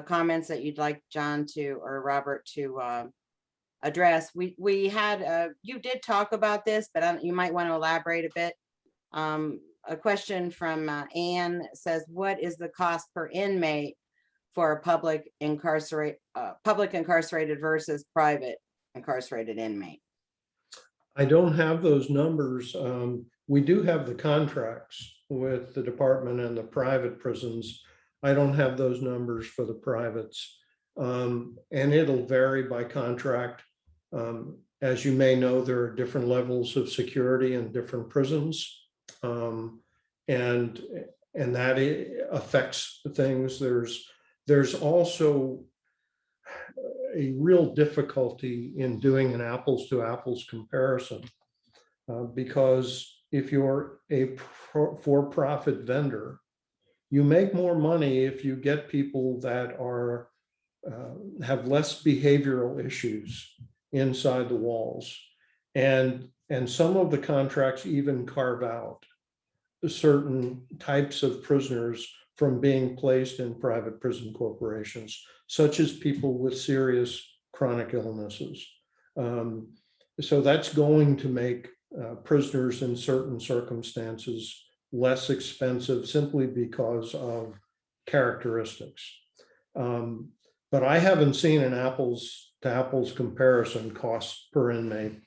comments that you'd like John to or Robert to address. We had, you did talk about this, but you might want to elaborate a bit. A question from Anne says, what is the cost per inmate for a public incarcerated versus private incarcerated inmate? I don't have those numbers. We do have the contracts with the department and the private prisons. I don't have those numbers for the privates. And it'll vary by contract. As you may know, there are different levels of security in different prisons. And that affects things. There's also a real difficulty in doing an apples to apples comparison, because if you're a for-profit vendor, you make more money if you get people that are have less behavioral issues inside the walls, and some of the contracts even carve out certain types of prisoners from being placed in private prison corporations, such as people with serious chronic illnesses. So that's going to make prisoners in certain circumstances less expensive simply because of characteristics. But I haven't seen an apples to apples comparison cost per inmate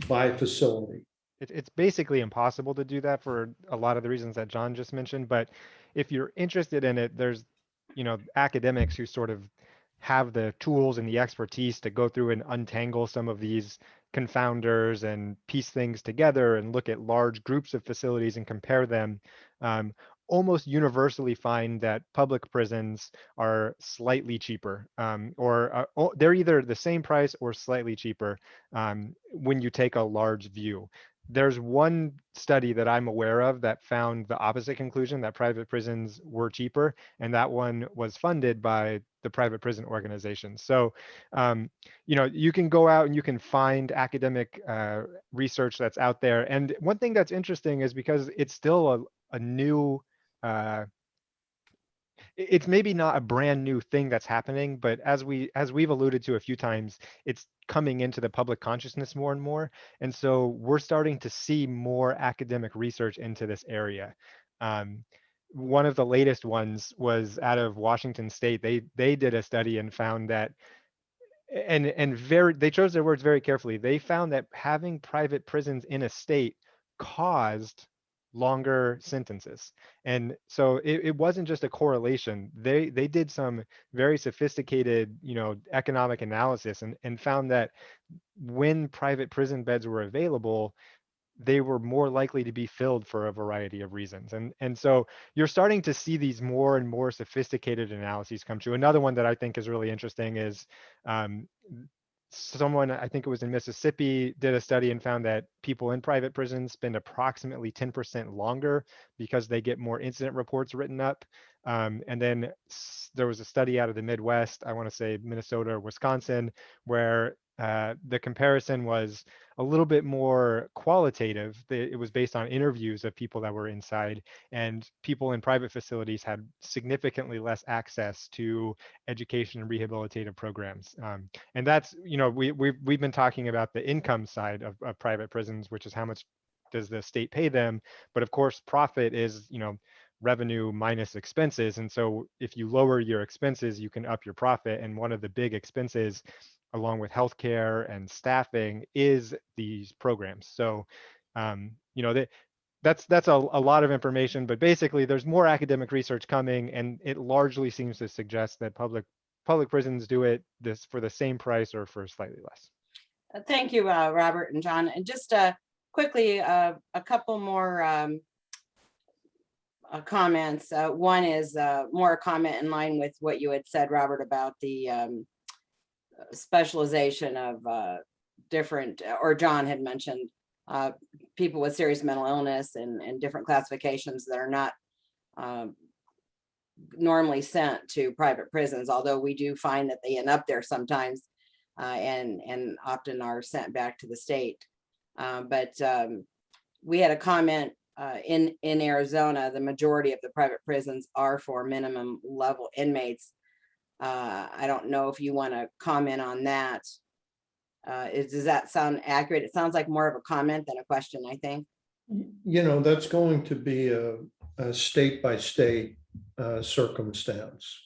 by facility. It's basically impossible to do that for a lot of the reasons that John just mentioned. But if you're interested in it, there's, academics who sort of have the tools and the expertise to go through and untangle some of these confounders and piece things together and look at large groups of facilities and compare them. Almost universally find that public prisons are slightly cheaper, or they're either the same price or slightly cheaper when you take a large view. There's one study that I'm aware of that found the opposite conclusion, that private prisons were cheaper, and that one was funded by the private prison organization. So, you can go out and you can find academic research that's out there. And one thing that's interesting is because it's still a new, it's maybe not a brand new thing that's happening, but as we've alluded to a few times, it's coming into the public consciousness more and more. And so we're starting to see more academic research into this area. One of the latest ones was out of Washington State. They did a study and found that, they chose their words very carefully. They found that having private prisons in a state caused longer sentences. And so it wasn't just a correlation. They did some very sophisticated, economic analysis and found that when private prison beds were available, they were more likely to be filled for a variety of reasons. And so you're starting to see these more and more sophisticated analyses come true. Another one that I think is really interesting is someone, I think it was in Mississippi, did a study and found that people in private prisons spend approximately 10% longer because they get more incident reports written up. And then there was a study out of the Midwest, I want to say Minnesota or Wisconsin, where the comparison was a little bit more qualitative. It was based on interviews of people that were inside, and people in private facilities had significantly less access to education and rehabilitative programs. And that's, we've been talking about the income side of private prisons, which is how much does the state pay them. But of course, profit is, revenue minus expenses. And so if you lower your expenses, you can up your profit. And one of the big expenses, along with healthcare and staffing, is these programs. So, that's a lot of information, but basically there's more academic research coming, and it largely seems to suggest that public prisons do it this for the same price or for slightly less. Thank you, Robert and John. And just quickly, a couple more comments. One is more a comment in line with what you had said, Robert, about the specialization of different, or John had mentioned, people with serious mental illness and different classifications that are not normally sent to private prisons, although we do find that they end up there sometimes and often are sent back to the state. But we had a comment in Arizona, the majority of the private prisons are for minimum level inmates. I don't know if you want to comment on that. Does that sound accurate? It sounds like more of a comment than a question, I think. That's going to be a state by state circumstance.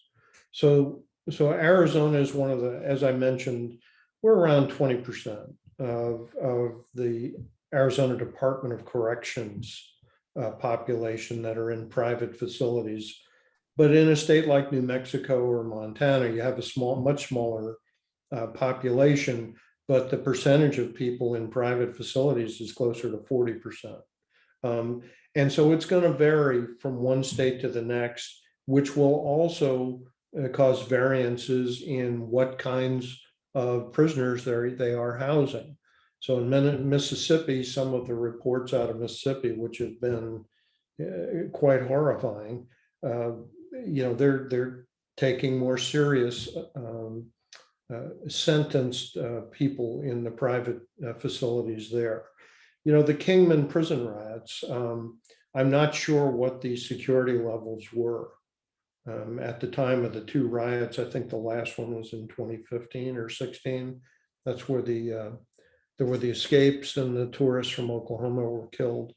So Arizona is one of the, as I mentioned, we're around 20% of the Arizona Department of Corrections population that are in private facilities. But in a state like New Mexico or Montana, you have a much smaller population, but the percentage of people in private facilities is closer to 40%. And so it's going to vary from one state to the next, which will also cause variances in what kinds of prisoners they are housing. So in Mississippi, some of the reports out of Mississippi, which have been quite horrifying, they're taking more serious sentenced people in the private facilities there. The Kingman prison riots, I'm not sure what the security levels were at the time of the two riots. I think the last one was in 2015 or 16. That's where there were the escapes and the tourists from Oklahoma were killed.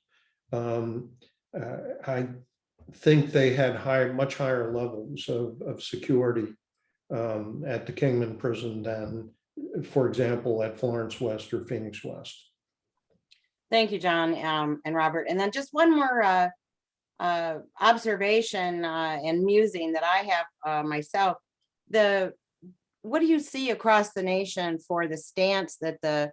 think they had much higher levels of security at the Kingman prison than, for example, at Florence West or Phoenix West. Thank you, John, and Robert. And then just one more observation and musing that I have myself. What do you see across the nation for the stance that the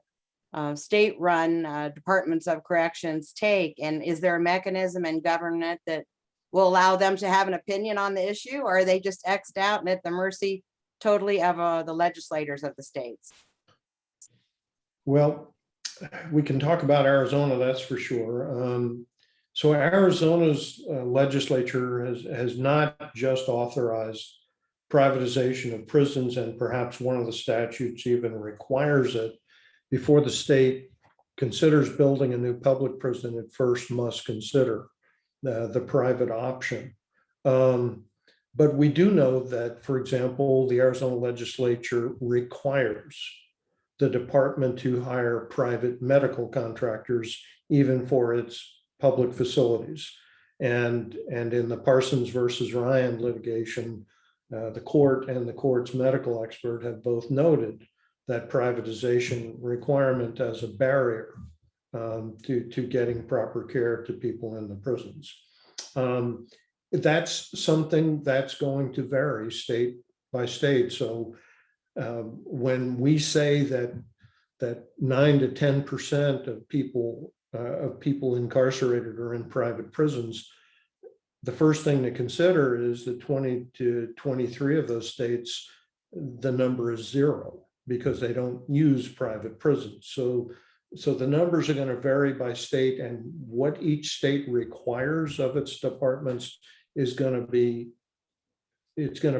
state-run departments of corrections take? And is there a mechanism in government that will allow them to have an opinion on the issue, or are they just X'd out and at the mercy totally of the legislators of the states? Well, we can talk about Arizona, that's for sure. So Arizona's legislature has not just authorized privatization of prisons, and perhaps one of the statutes even requires it. Before the state considers building a new public prison, it first must consider the private option. But we do know that, for example, the Arizona legislature requires the department to hire private medical contractors, even for its public facilities. And in the Parsons versus Ryan litigation, the court and the court's medical expert have both noted that privatization requirement as a barrier to getting proper care to people in the prisons. That's something that's going to vary state by state. So when we say that 9 to 10% of people incarcerated are in private prisons, the first thing to consider is that 20 to 23 of those states, the number is 0 because they don't use private prisons. So the numbers are going to vary by state, and what each state requires of its departments is going to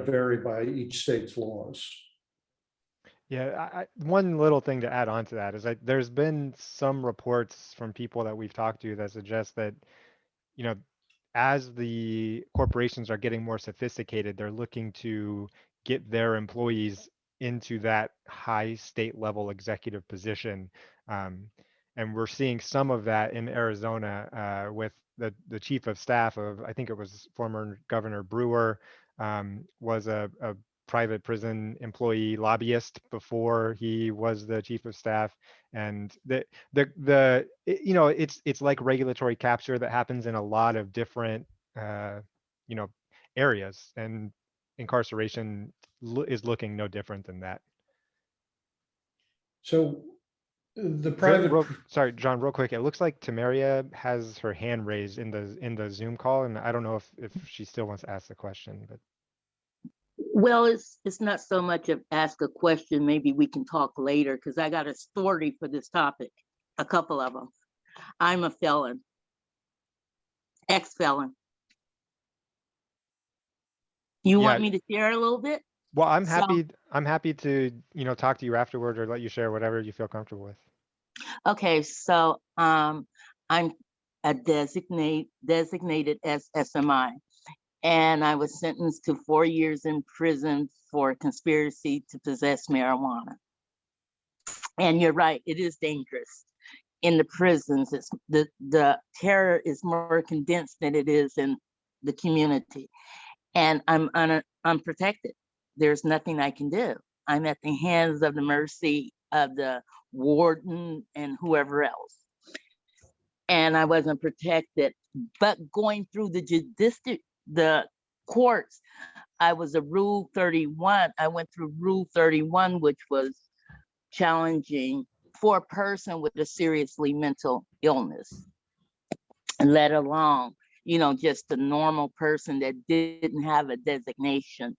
vary by each state's laws. Yeah, one little thing to add on to that is that there's been some reports from people that we've talked to that suggest that, you know, as the corporations are getting more sophisticated, they're looking to get their employees into that high state level executive position. And we're seeing some of that in Arizona with the chief of staff of, I think it was former Governor Brewer, was a private prison employee lobbyist before he was the chief of staff. And it's like regulatory capture that happens in a lot of different areas, and incarceration is looking no different than that. So the private sorry, John, real quick, it looks like Tamaria has her hand raised in the Zoom call, and I don't know if she still wants to ask the question. But well, it's not so much of ask a question. Maybe we can talk later, because I got a story for this topic, a couple of them. I'm a felon, ex-felon. You want me to share a little bit? Well, I'm happy to, talk to you afterward or let you share whatever you feel comfortable with. Okay, so I'm a designated as SMI, and I was sentenced to 4 years in prison for conspiracy to possess marijuana. And you're right, it is dangerous in the prisons. It's the terror is more condensed than it is in the community, and I'm unprotected. There's nothing I can do. I'm at the hands of the mercy of the warden and whoever else. And I wasn't protected. But going through the courts, I was a Rule 31. I went through Rule 31, which was challenging for a person with a seriously mental illness, let alone, just a normal person that didn't have a designation.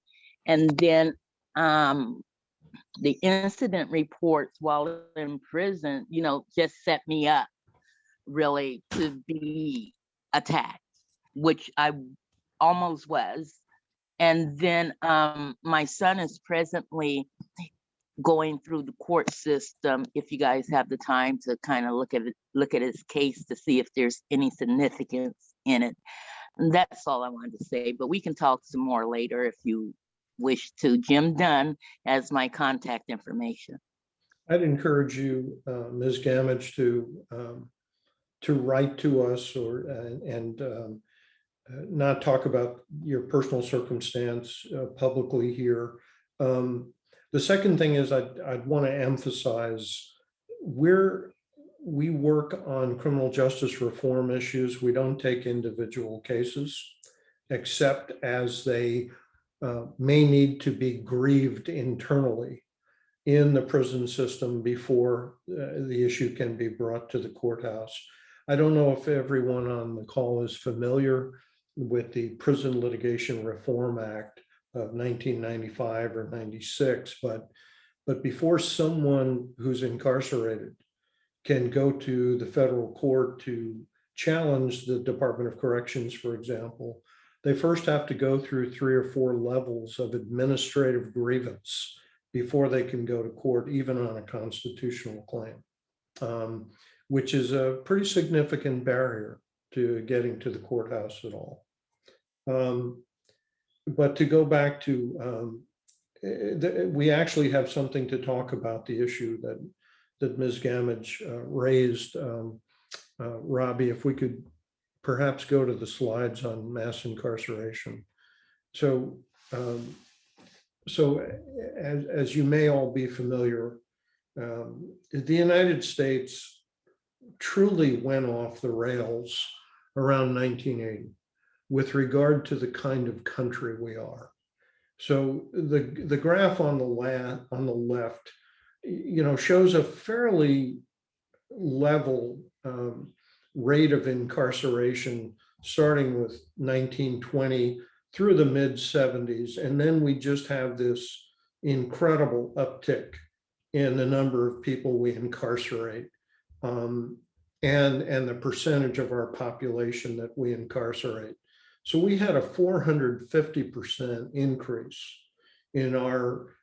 And then the incident reports while in prison, just set me up really to be attacked, which I almost was. And then my son is presently going through the court system. If you guys have the time to kind of look at his case to see if there's any significance in it. And that's all I wanted to say, but we can talk some more later if you wish to. Jim Dunn has my contact information. I'd encourage you, Ms. Gamage, to write to us and not talk about your personal circumstance publicly here. The second thing is I'd want to emphasize we work on criminal justice reform issues. We don't take individual cases, except as they may need to be grieved internally in the prison system before the issue can be brought to the courthouse. I don't know if everyone on the call is familiar with the Prison Litigation Reform Act of 1995 or 96, but before someone who's incarcerated can go to the federal court to challenge the Department of Corrections, for example, they first have to go through 3 or 4 levels of administrative grievance before they can go to court, even on a constitutional claim, which is a pretty significant barrier to getting to the courthouse at all. But to go back to, we actually have something to talk about the issue that Ms. Gamage raised. Robbie, if we could perhaps go to the slides on mass incarceration. So as you may all be familiar, the United States truly went off the rails around 1980 with regard to the kind of country we are. So the graph on the left, shows a fairly level rate of incarceration starting with 1920 through the mid 70s. And then we just have this incredible uptick in the number of people we incarcerate and the percentage of our population that we incarcerate. So we had a 450% increase in our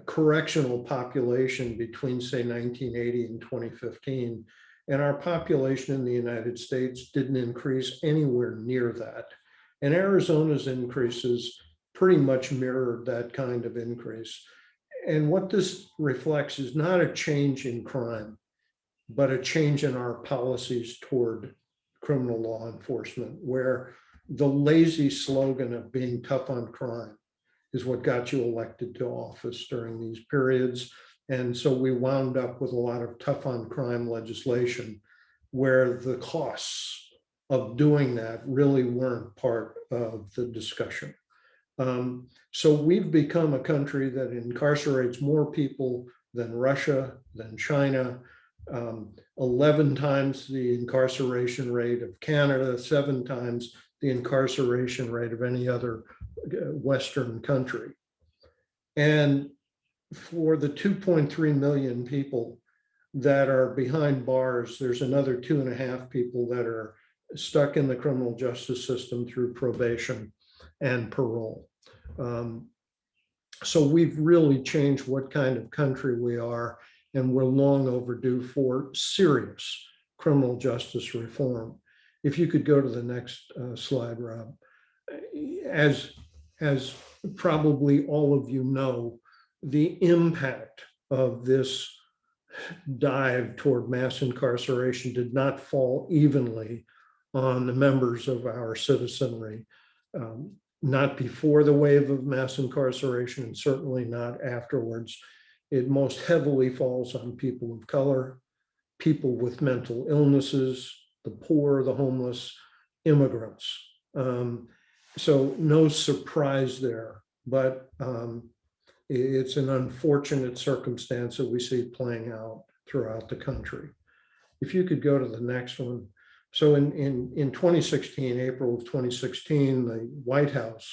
correctional population between, say, 1980 and 2015. And our population in the United States didn't increase anywhere near that. And Arizona's increases pretty much mirrored that kind of increase. And what this reflects is not a change in crime, but a change in our policies toward criminal law enforcement, where the lazy slogan of being tough on crime is what got you elected to office during these periods. And so we wound up with a lot of tough on crime legislation where the costs of doing that really weren't part of the discussion. So we've become a country that incarcerates more people than Russia, than China, 11 times the incarceration rate of Canada, 7 times the incarceration rate of any other Western country. And for the 2.3 million people that are behind bars, there's another 2.5 people that are stuck in the criminal justice system through probation and parole. So we've really changed what kind of country we are, and we're long overdue for serious criminal justice reform. If you could go to the next slide, Rob. As probably all of you know, the impact of this dive toward mass incarceration did not fall evenly on the members of our citizenry, not before the wave of mass incarceration and certainly not afterwards. It most heavily falls on people of color, people with mental illnesses, the poor, the homeless, immigrants. So no surprise there, but it's an unfortunate circumstance that we see playing out throughout the country. If you could go to the next one. So in 2016, April of 2016, the White House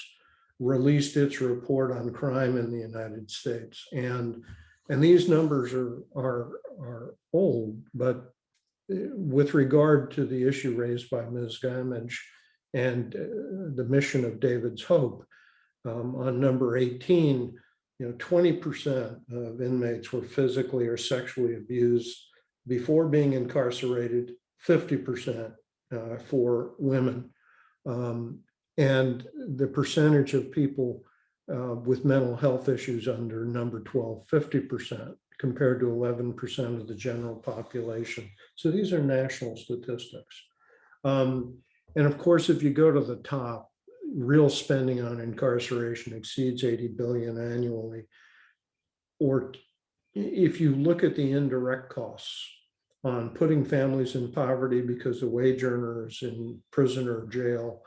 released its report on crime in the United States. And these numbers are old, but with regard to the issue raised by Ms. Gamage and the mission of David's Hope, on number 18, 20% of inmates were physically or sexually abused before being incarcerated, 50% for women. And the percentage of people with mental health issues under number 12, 50% compared to 11% of the general population. So these are national statistics. And of course, if you go to the top, real spending on incarceration exceeds 80 billion annually. Or if you look at the indirect costs on putting families in poverty because the wage earners in prison or jail,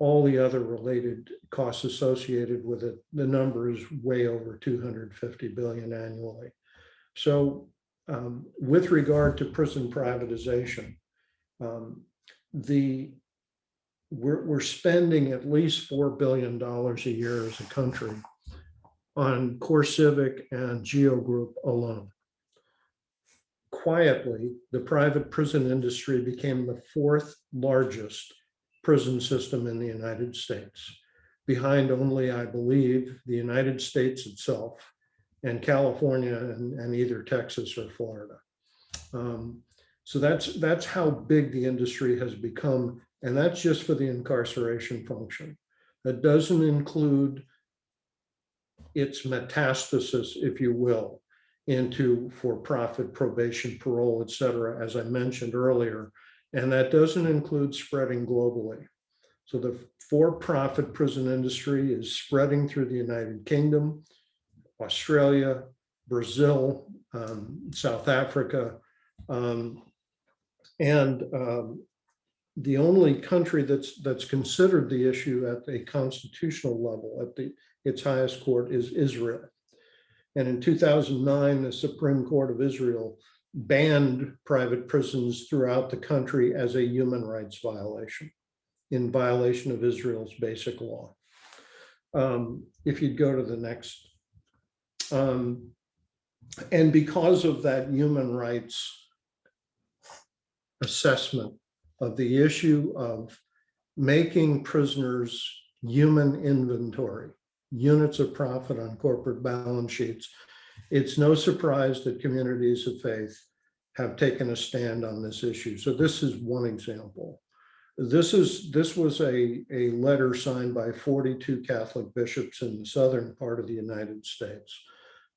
all the other related costs associated with it, the number is way over 250 billion annually. So with regard to prison privatization, we're spending at least $4 billion a year as a country on core civic and geo group alone. Quietly, the private prison industry became the fourth largest prison system in the United States, behind only, I believe, the United States itself and California and either Texas or Florida. So that's how big the industry has become, and that's just for the incarceration function. That doesn't include its metastasis, if you will, into for-profit probation, parole, et cetera, as I mentioned earlier. And that doesn't include spreading globally. So the for-profit prison industry is spreading through the United Kingdom, Australia, Brazil, South Africa, and the only country that's considered the issue at a constitutional level, at its highest court, is Israel. And in 2009, the Supreme Court of Israel banned private prisons throughout the country as a human rights violation, in violation of Israel's basic law. If you'd go to the next. And because of that human rights assessment of the issue of making prisoners human inventory, units of profit on corporate balance sheets, it's no surprise that communities of faith have taken a stand on this issue. So this is one example. This was a letter signed by 42 Catholic bishops in the southern part of the United States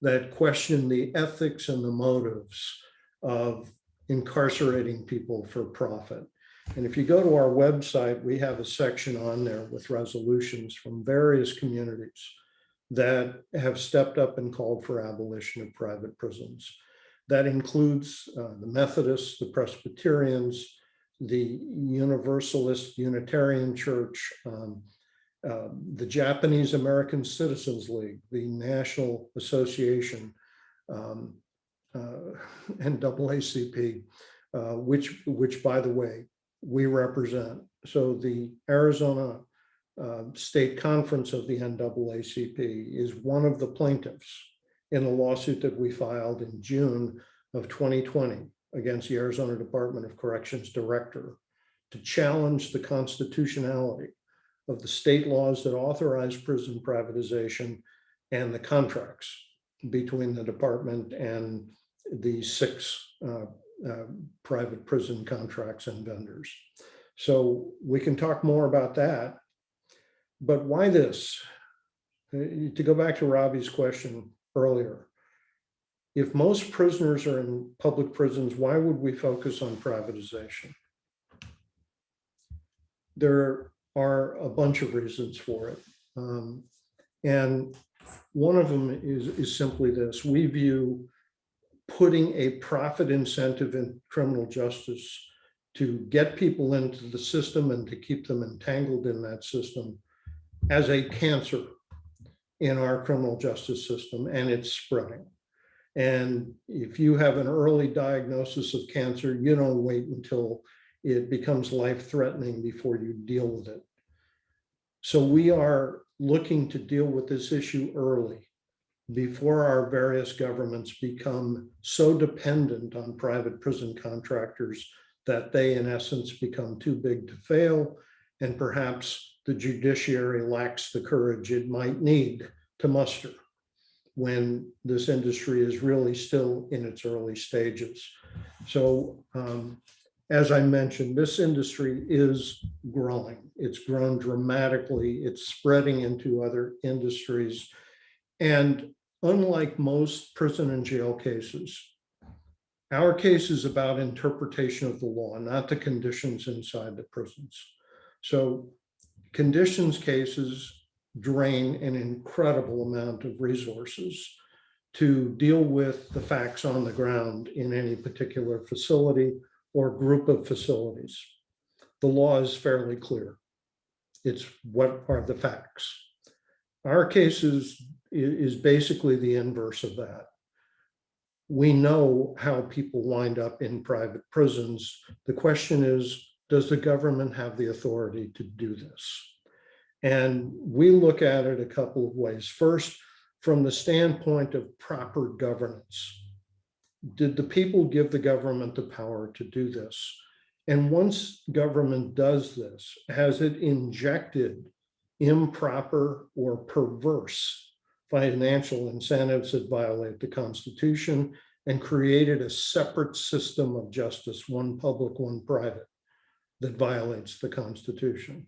that questioned the ethics and the motives of incarcerating people for profit. And if you go to our website, we have a section on there with resolutions from various communities that have stepped up and called for abolition of private prisons. That includes the Methodists, the Presbyterians, the Universalist Unitarian Church, the Japanese American Citizens League, the National Association, NAACP, which by the way, we represent. So the Arizona State Conference of the NAACP is one of the plaintiffs in a lawsuit that we filed in June of 2020 against the Arizona Department of Corrections director to challenge the constitutionality of the state laws that authorize prison privatization and the contracts between the department and the 6 private prison contracts and vendors. So we can talk more about that, but why this? To go back to Robbie's question earlier, if most prisoners are in public prisons, why would we focus on privatization? There are a bunch of reasons for it. And one of them is simply this: we view putting a profit incentive in criminal justice to get people into the system and to keep them entangled in that system as a cancer in our criminal justice system, and it's spreading. And if you have an early diagnosis of cancer, you don't wait until it becomes life-threatening before you deal with it. So we are looking to deal with this issue early, before our various governments become so dependent on private prison contractors that they, in essence, become too big to fail, and perhaps the judiciary lacks the courage it might need to muster when this industry is really still in its early stages. So as I mentioned, this industry is growing. It's grown dramatically. It's spreading into other industries. And unlike most prison and jail cases, Our case is about interpretation of the law, not the conditions inside the prisons. So conditions cases drain an incredible amount of resources to deal with the facts on the ground in any particular facility or group of facilities. The law is fairly clear. It's what are the facts. Our case is basically the inverse of that. We know how people wind up in private prisons. The question is, does the government have the authority to do this? And we look at it a couple of ways. First, from the standpoint of proper governance, did the people give the government the power to do this? And once government does this, has it injected improper or perverse financial incentives that violate the Constitution and created a separate system of justice, one public, one private, that violates the Constitution?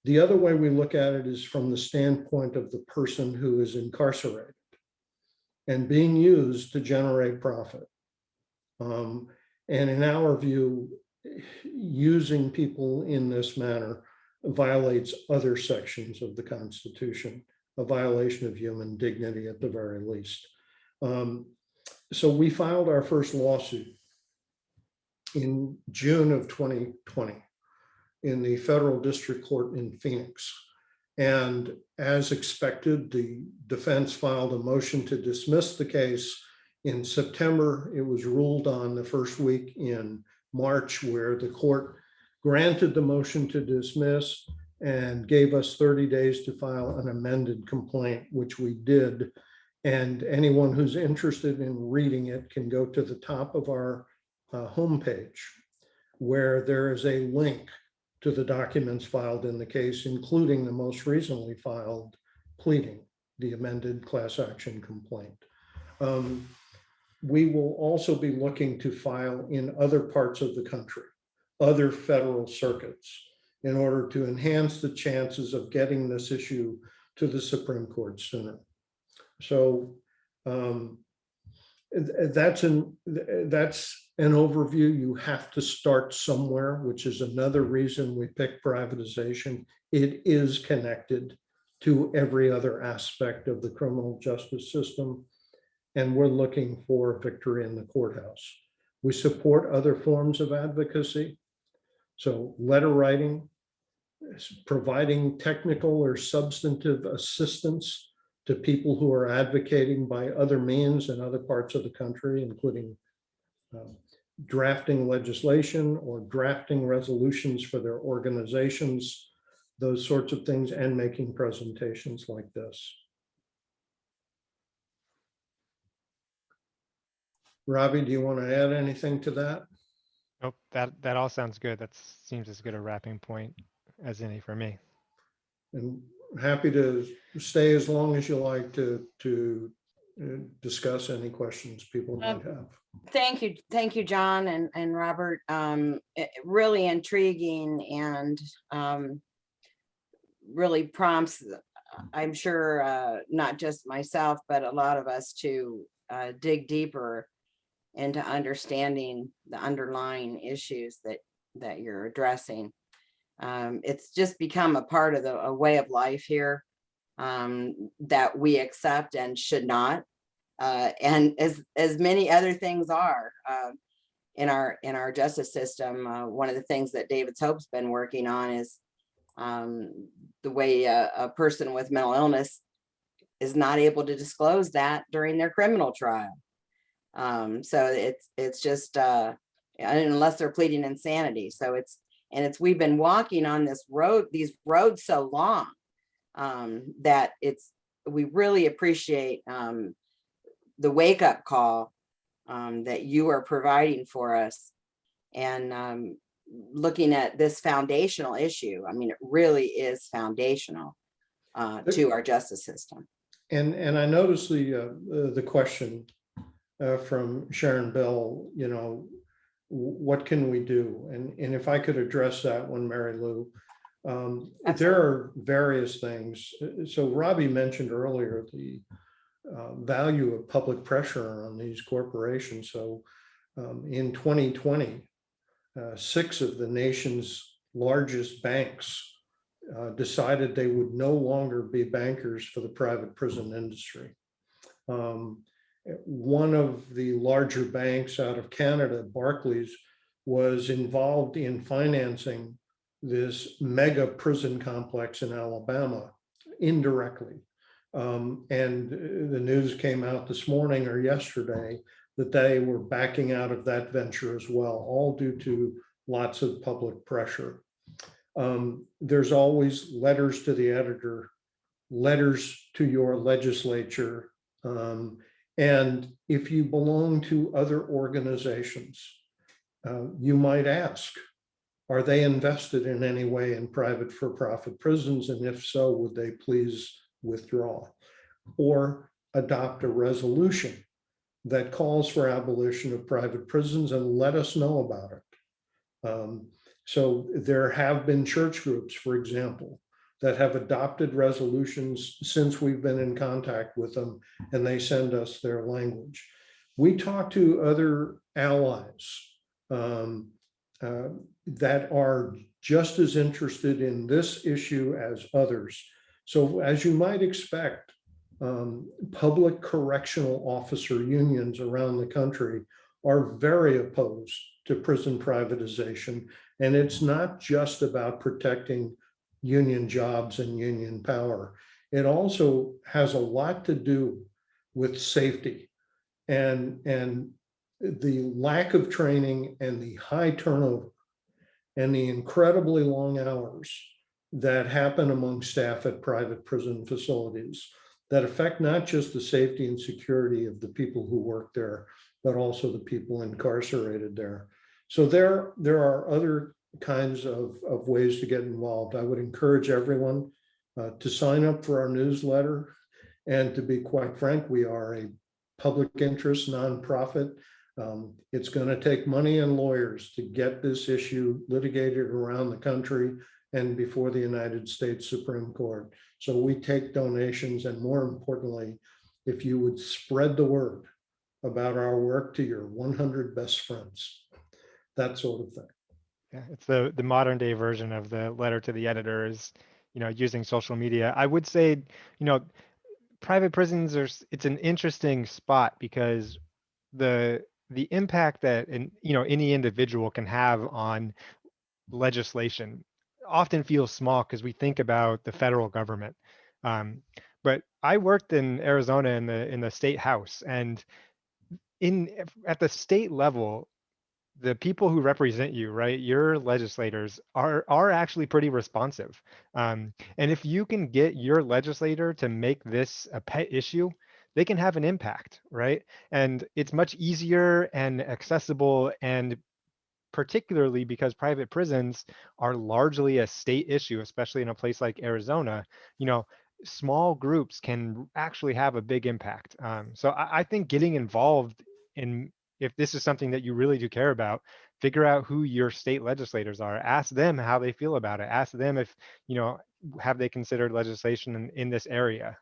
The other way we look at it is from the standpoint of the person who is incarcerated and being used to generate profit. And in our view, using people in this manner violates other sections of the Constitution, a violation of human dignity at the very least. So we filed our first lawsuit in June of 2020 in the federal district court in Phoenix. And as expected, the defense filed a motion to dismiss the case in September. It was ruled on the first week in March, where the court granted the motion to dismiss and gave us 30 days to file an amended complaint, which we did. And anyone who's interested in reading it can go to the top of our homepage, where there is a link to the documents filed in the case, including the most recently filed pleading, the amended class action complaint. We will also be looking to file in other parts of the country, other federal circuits, in order to enhance the chances of getting this issue to the Supreme Court sooner. So that's an overview. You have to start somewhere, which is another reason we picked privatization. It is connected to every other aspect of the criminal justice system, and we're looking for victory in the courthouse. We support other forms of advocacy. So letter writing, providing technical or substantive assistance to people who are advocating by other means in other parts of the country, including drafting legislation or drafting resolutions for their organizations, those sorts of things, and making presentations like this. Robbie, do you want to add anything to that? Nope, that all sounds good. That seems as good a wrapping point as any for me. And happy to stay as long as you like to discuss any questions people might have. Thank you, John and Robert. Really intriguing and really prompts, I'm sure, not just myself, but a lot of us to dig deeper into understanding the underlying issues that you're addressing. It's just become a part of a way of life here that we accept and should not. And as many other things are in our justice system. One of the things that David's Hope's been working on is the way a person with mental illness is not able to disclose that during their criminal trial. So it's just unless they're pleading insanity. So we've been walking on these roads so long that we really appreciate the wake-up call that you are providing for us, and looking at this foundational issue. I mean, it really is foundational to our justice system. And I noticed the question from Sharon Bell, what can we do? And if I could address that one, Mary Lou, there are various things. So Robbie mentioned earlier value of public pressure on these corporations. So in 2020, 6 of the nation's largest banks decided they would no longer be bankers for the private prison industry. One of the larger banks out of Canada, Barclays, was involved in financing this mega prison complex in Alabama indirectly. And the news came out this morning or yesterday that they were backing out of that venture as well, all due to lots of public pressure. There's always letters to the editor, letters to your legislature. And if you belong to other organizations, you might ask, are they invested in any way in private for-profit prisons? And if so, would they please withdraw or adopt a resolution that calls for abolition of private prisons and let us know about it? So there have been church groups, for example, that have adopted resolutions since we've been in contact with them, and they send us their language. We talk to other allies that are just as interested in this issue as others. So as you might expect, public correctional officer unions around the country are very opposed to prison privatization. And it's not just about protecting union jobs and union power. It also has a lot to do with safety and the lack of training and the high turnover and the incredibly long hours that happen among staff at private prison facilities that affect not just the safety and security of the people who work there, but also the people incarcerated there. So there are other kinds of ways to get involved. I would encourage everyone to sign up for our newsletter. And to be quite frank, we are a public interest nonprofit. It's going to take money and lawyers to get this issue litigated around the country and before the United States Supreme Court. So we take donations, and more importantly, if you would spread the word about our work to your 100 best friends, that sort of thing. Yeah, it's the modern day version of the letter to the editor is, using social media. I would say, private prisons it's an interesting spot because the impact that any individual can have on legislation often feels small because we think about the federal government. But I worked in Arizona in the state house, and at the state level, the people who represent you, right, your legislators are actually pretty responsive. And if you can get your legislator to make this a pet issue, they can have an impact, right? And it's much easier and accessible, and particularly because private prisons are largely a state issue, especially in a place like Arizona, small groups can actually have a big impact. So I think getting involved in, if this is something that you really do care about, figure out who your state legislators are. Ask them how they feel about it. Ask them if, have they considered legislation in this area.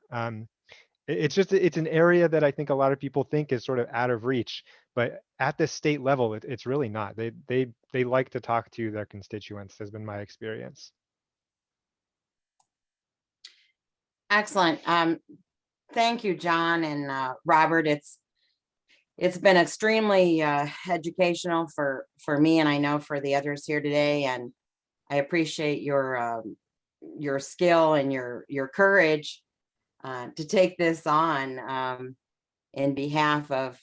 It's an area that I think a lot of people think is sort of out of reach, but at the state level, it's really not. They like to talk to their constituents, has been my experience. Excellent. Thank you, John and Robert. It's been extremely educational for me, and I know for the others here today. And I appreciate your skill and your courage to take this on in behalf of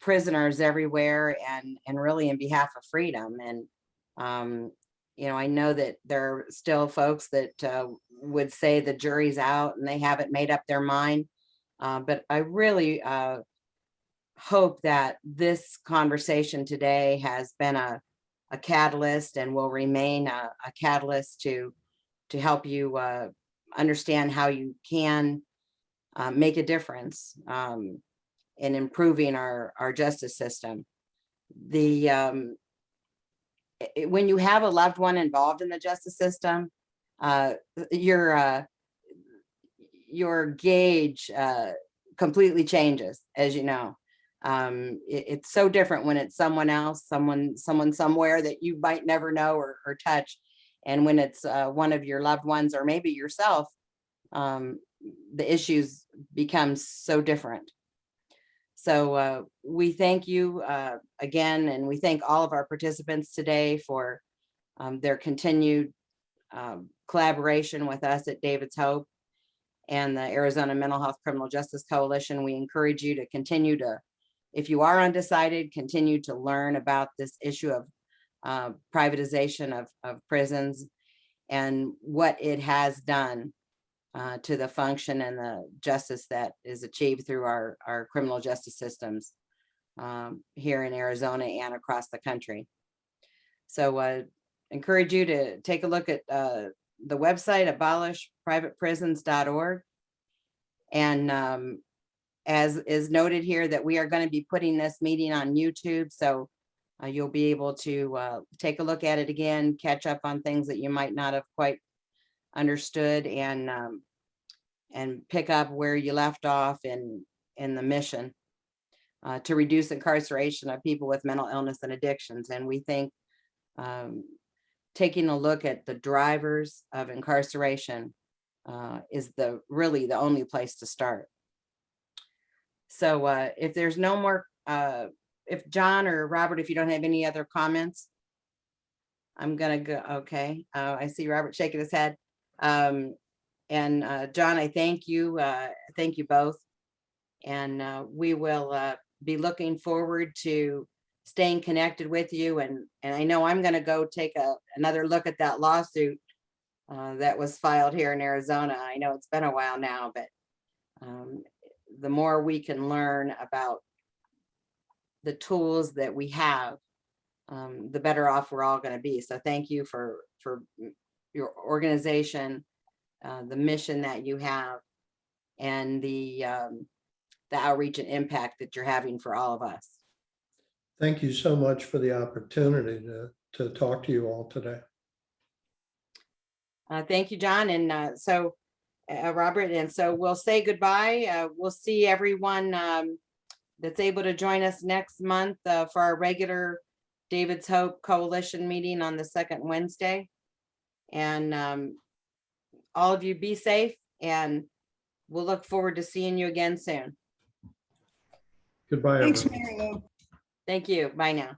prisoners everywhere, and really in behalf of freedom. And I know that there are still folks that would say the jury's out and they haven't made up their mind. But I really hope that this conversation today has been a catalyst and will remain a catalyst to help you understand how you can make a difference in improving our justice system. When you have a loved one involved in the justice system, your gauge completely changes, as you know. It's so different when it's someone else, someone somewhere that you might never know or touch. And when it's one of your loved ones or maybe yourself, the issues become so different. So we thank you again, and we thank all of our participants today for their continued collaboration with us at David's Hope and the Arizona Mental Health Criminal Justice Coalition. We encourage you to continue to, if you are undecided, continue to learn about this issue of privatization of prisons and what it has done to the function and the justice that is achieved through our criminal justice systems here in Arizona and across the country. So encourage you to take a look at the website, abolishprivateprisons.org. And as is noted here, that we are going to be putting this meeting on YouTube. So you'll be able to take a look at it again, catch up on things that you might not have quite understood, and pick up where you left off in the mission to reduce incarceration of people with mental illness and addictions. And we think taking a look at the drivers of incarceration is really the only place to start. So if there's no more, if John or Robert, if you don't have any other comments, I'm gonna go. Okay, I see Robert shaking his head. And John, I thank you both. And we will be looking forward to staying connected with you. And I know I'm gonna go take another look at that lawsuit that was filed here in Arizona. I know it's been a while now, but the more we can learn about the tools that we have, the better off we're all going to be. So thank you for your organization, the mission that you have, and the outreach and impact that you're having for all of us. Thank you so much for the opportunity to talk to you all today. Thank you, John. And so Robert, and so we'll say goodbye. We'll see everyone that's able to join us next month for our regular David's Hope Coalition meeting on the second Wednesday. And all of you be safe, and we'll look forward to seeing you again soon. Goodbye, Thanks, everyone. Mary Lou. Thank you. Bye now.